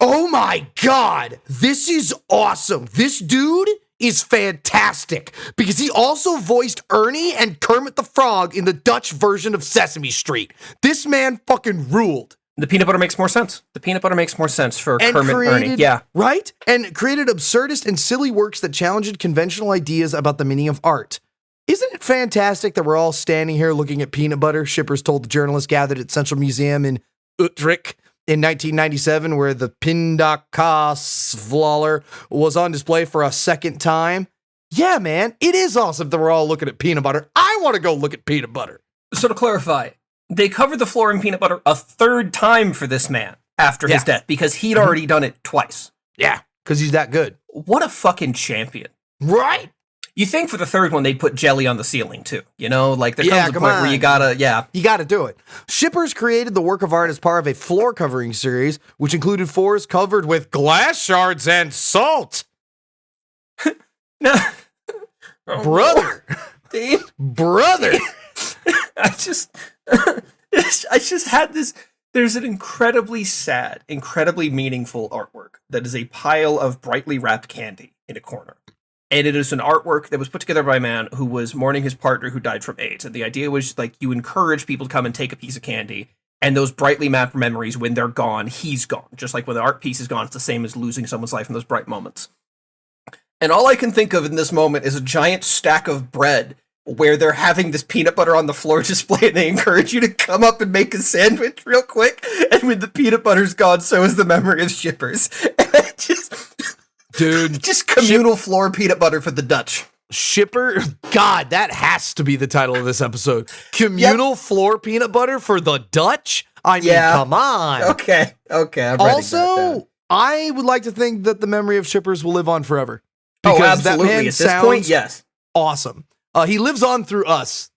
my God! This is awesome! This dude is fantastic, because he also voiced Ernie and Kermit the Frog in the Dutch version of Sesame Street. This man fucking ruled. The peanut butter makes more sense. The peanut butter makes more sense for And Kermit and Ernie. Yeah. Right? And created absurdist and silly works that challenged conventional ideas about the meaning of art. Isn't it fantastic that we're all standing here looking at peanut butter? Shippers told the journalists gathered at Central Museum in Utrecht in 1997, where the Pindakaksvoller was on display for a second time. Yeah, man, it is awesome that we're all looking at peanut butter. I want to go look at peanut butter. So to clarify, they covered the floor in peanut butter a third time for this man after his death, because he'd already done it twice. Yeah, because he's that good. What a fucking champion. Right? You think for the third one they'd put jelly on the ceiling too, you know? Like there comes a point where you gotta, You gotta do it. Shippers created the work of art as part of a floor covering series, which included floors covered with glass shards and salt. No. Brother. Dane? Brother. I just had this. There's an incredibly sad, incredibly meaningful artwork that is a pile of brightly wrapped candy in a corner. And it is an artwork that was put together by a man who was mourning his partner who died from AIDS. And the idea was like you encourage people to come and take a piece of candy, and those brightly mapped memories, when they're gone, he's gone. Just like when the art piece is gone, it's the same as losing someone's life in those bright moments. And all I can think of in this moment is a giant stack of bread where they're having this peanut butter on the floor display, and they encourage you to come up and make a sandwich real quick. And when the peanut butter's gone, so is the memory of shippers. And Dude, just communal floor peanut butter for the Dutch. Shipper, God, that has to be the title of this episode. Communal floor peanut butter for the Dutch? I mean, come on. Okay, I'm ready. Also, I would like to think that the memory of Shippers will live on forever. Because that man at this point, yes. Awesome. He lives on through us,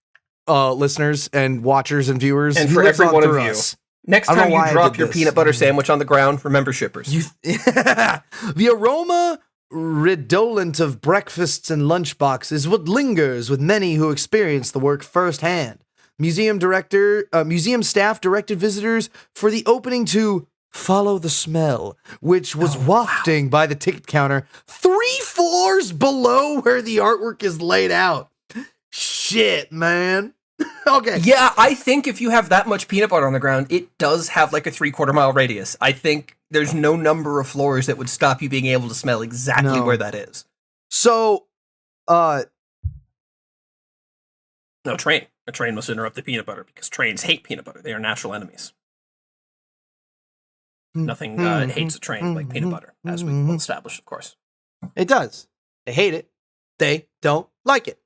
listeners and watchers and viewers. And he for lives every on one of through you. us. Next time you drop your peanut butter sandwich on the ground, remember Shippers. The aroma redolent of breakfasts and lunchboxes is what lingers with many who experience the work firsthand. Museum staff directed visitors for the opening to Follow the Smell, which was wafting by the ticket counter 3 floors below where the artwork is laid out. Shit, man. Okay. Yeah, I think if you have that much peanut butter on the ground, it does have like a 3/4 mile radius. I think there's no number of floors that would stop you being able to smell exactly where that is. So, no, train. A train must interrupt the peanut butter because trains hate peanut butter. They are natural enemies. Nothing hates a train like peanut butter, as we will establish, of course. It does. They hate it. They don't like it.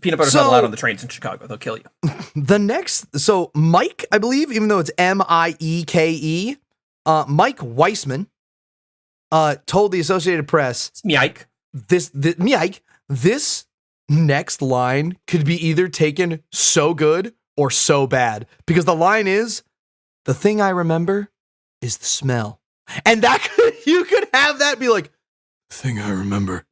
Peanut butter's not allowed on the trains in Chicago. They'll kill you. So Mike, I believe, even though it's Mieke, Mike Weissman told the Associated Press, it's Mike. This next line could be either taken so good or so bad. Because the line is, the thing I remember is the smell. And you could have that be like, the thing I remember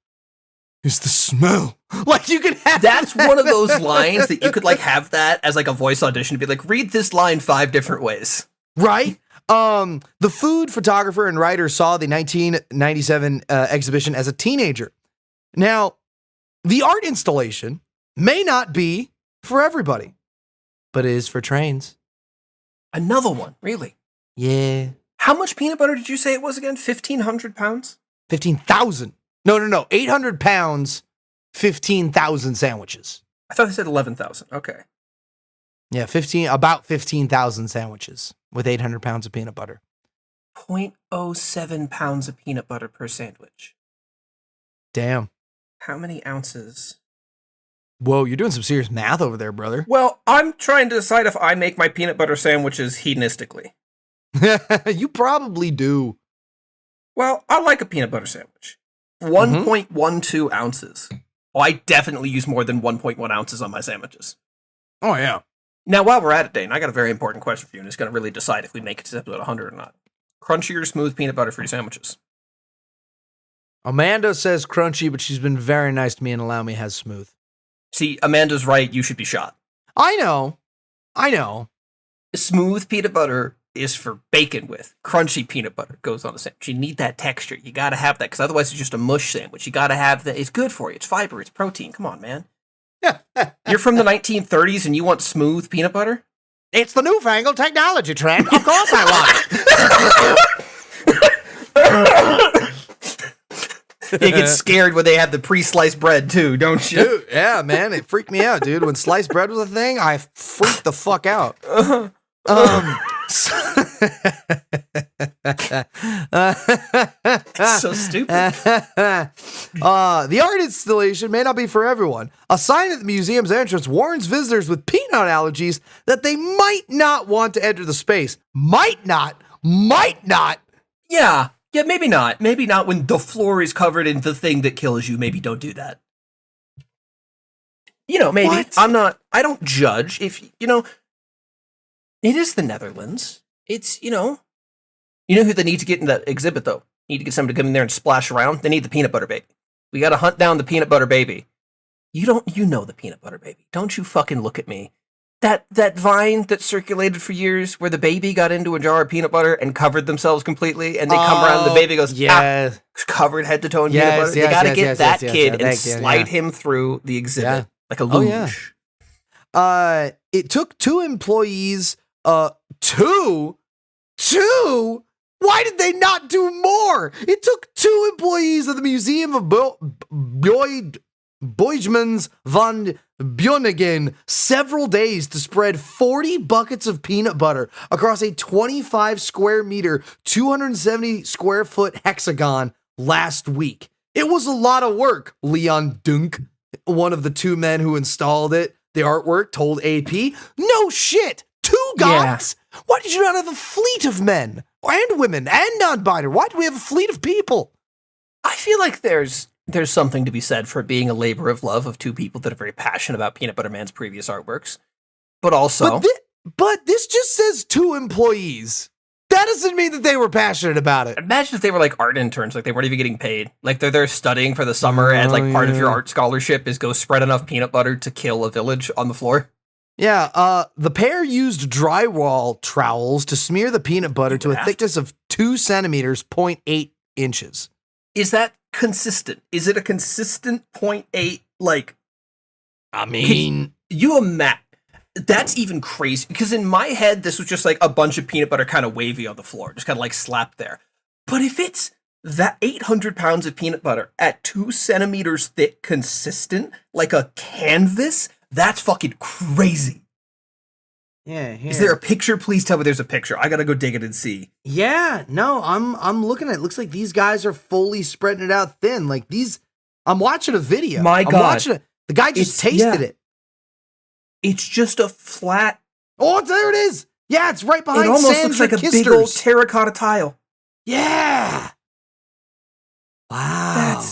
is the smell. Like you could have That's that. one of those lines that you could like have that as like a voice audition to be like, read this line 5 different ways. Right? The food photographer and writer saw the 1997 exhibition as a teenager. Now, the art installation may not be for everybody, but is for trains. Another one, really? Yeah. How much peanut butter did you say it was again? 1,500 pounds? 15,000. No. 800 pounds, 15,000 sandwiches. I thought they said 11,000. Okay. Yeah, about 15,000 sandwiches with 800 pounds of peanut butter. 0.07 pounds of peanut butter per sandwich. Damn. How many ounces? Whoa, you're doing some serious math over there, brother. Well, I'm trying to decide if I make my peanut butter sandwiches hedonistically. You probably do. Well, I like a peanut butter sandwich. 1.12 ounces. Oh, I definitely use more than 1.1 ounces on my sandwiches. Oh, yeah. Now, while we're at it, Dane, I got a very important question for you, and it's going to really decide if we make it to episode 100 or not. Crunchy or smooth peanut butter for your sandwiches? Amanda says crunchy, but she's been very nice to me and allow me has smooth. See, Amanda's right. You should be shot. I know. Smooth peanut butter is for bacon with. Crunchy peanut butter goes on a sandwich. You need that texture. You got to have that, because otherwise it's just a mush sandwich. You got to have that. It's good for you. It's fiber. It's protein. Come on, man. You're from the 1930s and you want smooth peanut butter? It's the newfangled technology, Trent. Of course I want it. You get scared when they have the pre-sliced bread too, don't you? Dude, yeah, man, it freaked me out, dude. When sliced bread was a thing, I freaked the fuck out. It's so stupid. The art installation may not be for everyone. A sign at the museum's entrance warns visitors with peanut allergies that they might not want to enter the space. Might not. Yeah, maybe not. Maybe not when the floor is covered in the thing that kills you. Maybe don't do that. Maybe. What? I don't judge if, it is the Netherlands. It's, you know who they need to get in that exhibit, though? Need to get somebody to come in there and splash around. They need the peanut butter baby. We got to hunt down the peanut butter baby. You know the peanut butter baby. Don't you fucking look at me. That vine that circulated for years where the baby got into a jar of peanut butter and covered themselves completely, and they come around and the baby goes, covered head to toe in peanut butter. They got to get that kid and slide him through the exhibit like a luge. It took 2 employees, two? Why did they not do more? It took 2 employees of the Museum of Boijmans van Bjorningen several days to spread 40 buckets of peanut butter across a 25 square meter, 270 square foot hexagon last week. It was a lot of work, Leon Dunk, one of the 2 men who installed the artwork, told AP. No shit! 2 guys? Yeah. Why did you not have a fleet of men and women and non-binary? Why do we have a fleet of people? I feel like there's something to be said for being a labor of love of 2 people that are very passionate about Peanut Butter Man's previous artworks. But also... But this just says 2 employees. That doesn't mean that they were passionate about it. Imagine if they were like art interns, like they weren't even getting paid. Like they're there studying for the summer and like part of your art scholarship is go spread enough peanut butter to kill a village on the floor. Yeah, the pair used drywall trowels to smear the peanut butter to a thickness of 2 centimeters, 0.8 inches. Is that consistent? Is it a consistent 0.8? Like, I mean, you imagine that's even crazy because in my head this was just like a bunch of peanut butter kind of wavy on the floor, just kind of like slapped there. But if it's that 800 pounds of peanut butter at 2 centimeters thick, consistent, like a canvas, that's fucking crazy. Yeah. Here. Is there a picture? Please tell me there's a picture. I gotta go dig it and see. Yeah, no, I'm looking at it. Looks like these guys are fully spreading it out thin. Like these, I'm watching a video. My God. I'm watching it. The guy just tasted it. It's just a flat. Oh, there it is. Yeah, it's right behind. It almost Sam's looks like a big old terracotta tile. Yeah. Wow.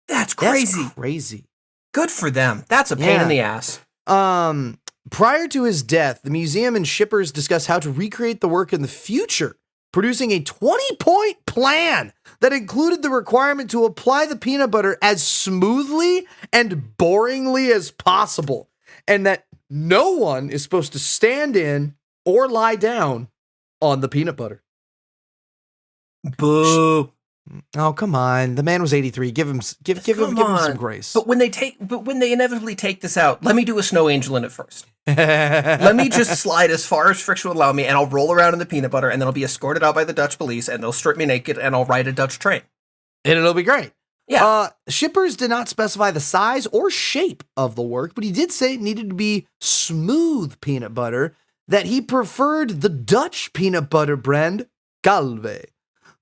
That's crazy. That's crazy. Good for them. That's a pain in the ass. Prior to his death, the museum and shippers discussed how to recreate the work in the future, producing a 20-point plan that included the requirement to apply the peanut butter as smoothly and boringly as possible, and that no one is supposed to stand in or lie down on the peanut butter. Boo. Oh, come on. The man was 83. Give him some grace. But when they inevitably take this out, let me do a snow angel in it first. Let me just slide as far as friction will allow me, and I'll roll around in the peanut butter, and then I'll be escorted out by the Dutch police, and they'll strip me naked, and I'll ride a Dutch train. And it'll be great. Yeah. Shippers did not specify the size or shape of the work, but he did say it needed to be smooth peanut butter, that he preferred the Dutch peanut butter brand, Calvé.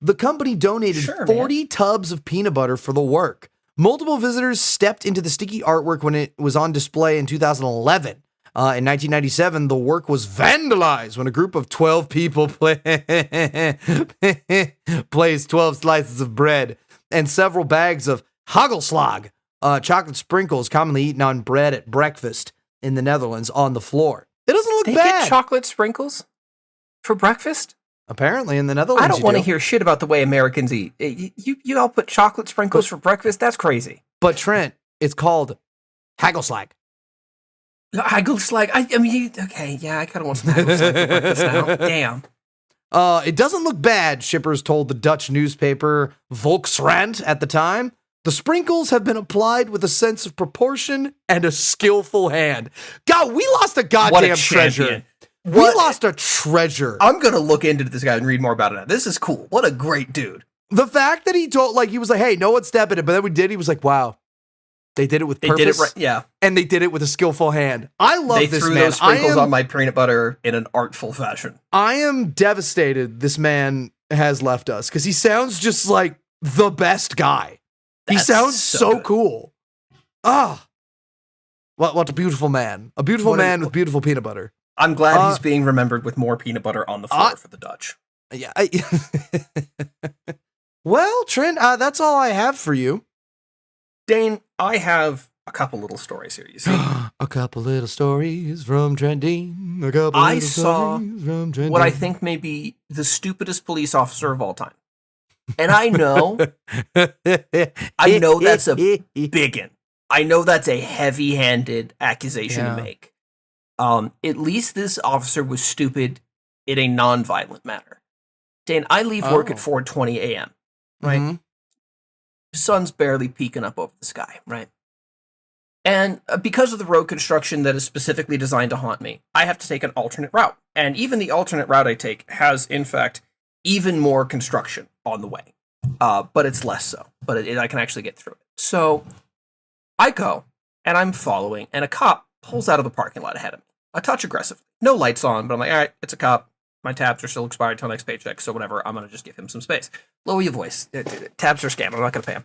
The company donated 40 tubs of peanut butter for the work. Multiple visitors stepped into the sticky artwork when it was on display in 2011. In 1997, the work was vandalized when a group of 12 people placed 12 slices of bread and several bags of hagelslag, chocolate sprinkles commonly eaten on bread at breakfast in the Netherlands, on the floor. It doesn't look bad. They get chocolate sprinkles for breakfast? Apparently, in the Netherlands, I don't want to hear shit about the way Americans eat. You all put chocolate sprinkles for breakfast? That's crazy. But Trent, it's called hagelslag. Hagelslag? I mean, okay, yeah, I kind of want some hagelslag for breakfast now. Damn. It doesn't look bad, shippers told the Dutch newspaper Volkskrant at the time. The sprinkles have been applied with a sense of proportion and a skillful hand. God, we lost a goddamn treasure. We lost a treasure. I'm going to look into this guy and read more about it. This is cool. What a great dude. The fact that he was like, hey, no one step in it, but then we did, he was like, wow. They did it with purpose. They did it right, yeah. And they did it with a skillful hand. I love this man. They threw those sprinkles on my peanut butter in an artful fashion. I am devastated this man has left us, because he sounds just like the best guy. He sounds so cool. Ah. What a beautiful man. A beautiful man with beautiful peanut butter. I'm glad he's being remembered with more peanut butter on the floor for the Dutch. Yeah. Well, Trent, that's all I have for you. Dane, I have a couple little stories here, you see. A couple little stories from Trent Dean. I saw what I think may be the stupidest police officer of all time. And I know that's a biggin. I know that's a heavy-handed accusation to make. At least this officer was stupid in a non-violent manner. Dane, I leave work at 4:20 a.m., right? Mm-hmm. The sun's barely peeking up over the sky, right? And because of the road construction that is specifically designed to haunt me, I have to take an alternate route. And even the alternate route I take has, in fact, even more construction on the way. But it's less so. But I can actually get through it. So I go, and I'm following, and a cop pulls out of the parking lot ahead of me. A touch aggressive. No lights on, but I'm like, all right, it's a cop. My tabs are still expired till next paycheck, so whatever. I'm going to just give him some space. Lower your voice. Tabs are a scam. I'm not going to pay him.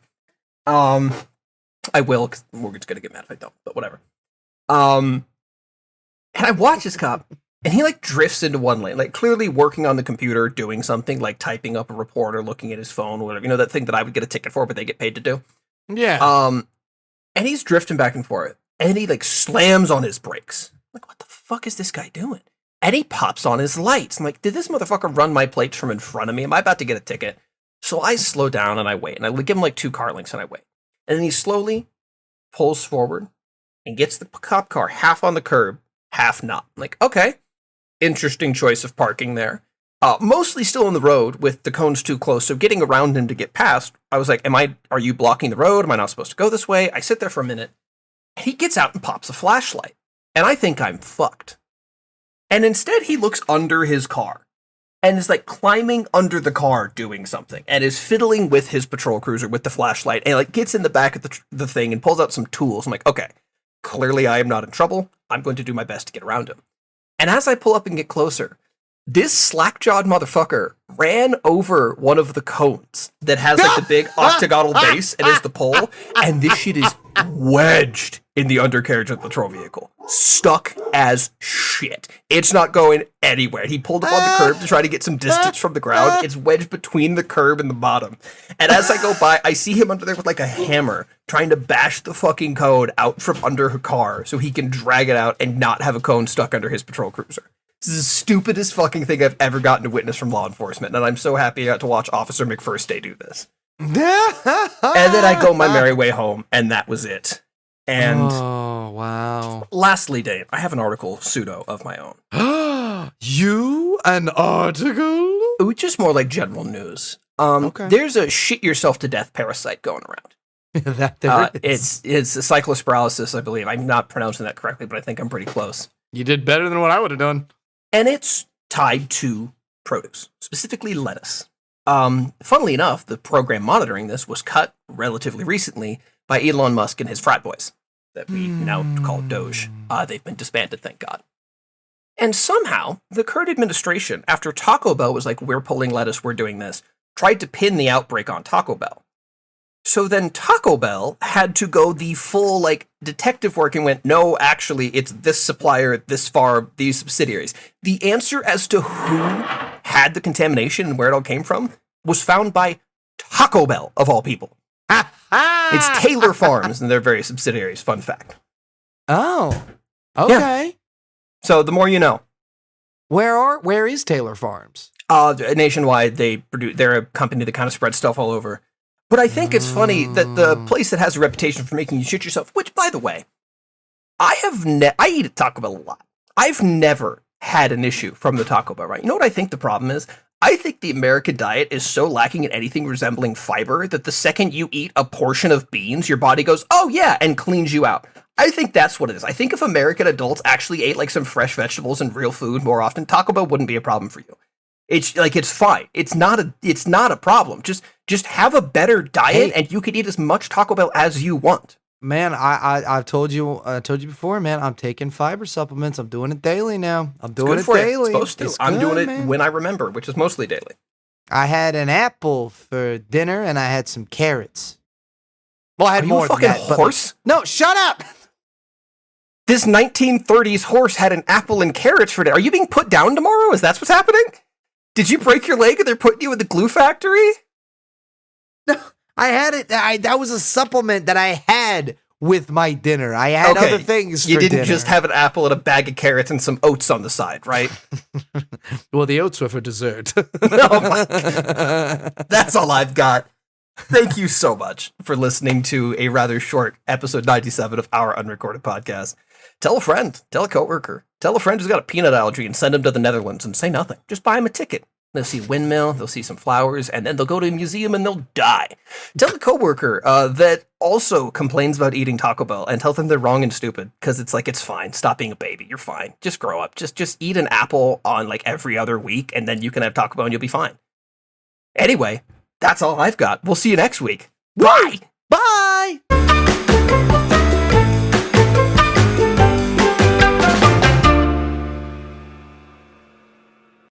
I will, because the mortgage is going to get mad if I don't, but whatever. And I watch this cop, and he, drifts into one lane, clearly working on the computer, doing something, typing up a report or looking at his phone or whatever. You know, that thing that I would get a ticket for, but they get paid to do? Yeah. And he's drifting back and forth, and he, slams on his brakes. I'm like, what the fuck is this guy doing? And he pops on his lights. I'm like, did this motherfucker run my plates from in front of me? Am I about to get a ticket? So I slow down and I wait. And I give him 2 car lengths and I wait. And then he slowly pulls forward and gets the cop car half on the curb, half not. I'm like, okay, interesting choice of parking there. Mostly still on the road with the cones too close. So getting around him to get past, I was like, are you blocking the road? Am I not supposed to go this way? I sit there for a minute. And he gets out and pops a flashlight. And I think I'm fucked. And instead, he looks under his car and is climbing under the car doing something and is fiddling with his patrol cruiser with the flashlight and gets in the back of the thing and pulls out some tools. I'm like, okay, clearly I am not in trouble. I'm going to do my best to get around him. And as I pull up and get closer, this slack-jawed motherfucker ran over one of the cones that has the big octagonal base and is the pole. And this shit is wedged in the undercarriage of the patrol vehicle. Stuck as shit. It's not going anywhere. He pulled up on the curb to try to get some distance from the ground. It's wedged between the curb and the bottom. And as I go by, I see him under there with like a hammer trying to bash the fucking cone out from under her car so he can drag it out and not have a cone stuck under his patrol cruiser. This is the stupidest fucking thing I've ever gotten to witness from law enforcement, and I'm so happy I got to watch Officer McFirstday do this. And then I go my merry way home, and that was it. And oh, wow. Lastly, Dane, I have an article pseudo of my own. You? An article? Just more like general news. Okay. There's a shit yourself to death parasite going around. It's a cyclospiralis, I believe. I'm not pronouncing that correctly, but I think I'm pretty close. You did better than what I would have done. And it's tied to produce, specifically lettuce. Funnily enough, the program monitoring this was cut relatively recently by Elon Musk and his frat boys that we now call Doge. They've been disbanded, thank God. And somehow, the current administration, after Taco Bell was like, we're pulling lettuce, we're doing this, tried to pin the outbreak on Taco Bell. So then Taco Bell had to go the full, like, detective work and went, no, actually, it's this supplier, this farm, these subsidiaries. The answer as to who had the contamination and where it all came from was found by Taco Bell, of all people. It's Taylor Farms and their various subsidiaries, fun fact. Oh, okay. Yeah. So the more you know. Where is Taylor Farms? Nationwide, they're a company that kind of spreads stuff all over. But I think it's funny that the place that has a reputation for making you shit yourself, which, by the way, I eat at Taco Bell a lot. I've never had an issue from the Taco Bell, right? You know what I think the problem is? I think the American diet is so lacking in anything resembling fiber that the second you eat a portion of beans, your body goes, oh yeah, and cleans you out. I think that's what it is. I think if American adults actually ate like some fresh vegetables and real food more often, Taco Bell wouldn't be a problem for you. It's like, it's fine. It's not a problem. Just have a better diet and you can eat as much Taco Bell as you want. Man, I've told you before, man, I'm taking fiber supplements. I'm doing it daily now. I'm doing it daily. It's supposed to. I'm doing it when I remember, which is mostly daily. I had an apple for dinner and I had some carrots. Well, I had more than that. Are you a fucking horse? No, shut up! This 1930s horse had an apple and carrots for dinner. Are you being put down tomorrow? Is that what's happening? Did you break your leg and they're putting you in the glue factory? No, I had it. That was a supplement that I had with my dinner. I had other things for dinner. You didn't just have an apple and a bag of carrots and some oats on the side, right? Well, the oats were for dessert. Oh my God. That's all I've got. Thank you so much for listening to a rather short episode 97 of Our Unrecorded Podcast. Tell a friend, tell a coworker, tell a friend who's got a peanut allergy and send them to the Netherlands and say nothing. Just buy them a ticket. They'll see a windmill, they'll see some flowers, and then they'll go to a museum and they'll die. Tell a coworker that also complains about eating Taco Bell and tell them they're wrong and stupid because it's like, it's fine. Stop being a baby. You're fine. Just grow up. Just eat an apple on like every other week and then you can have Taco Bell and you'll be fine. Anyway, that's all I've got. We'll see you next week. Bye. Bye.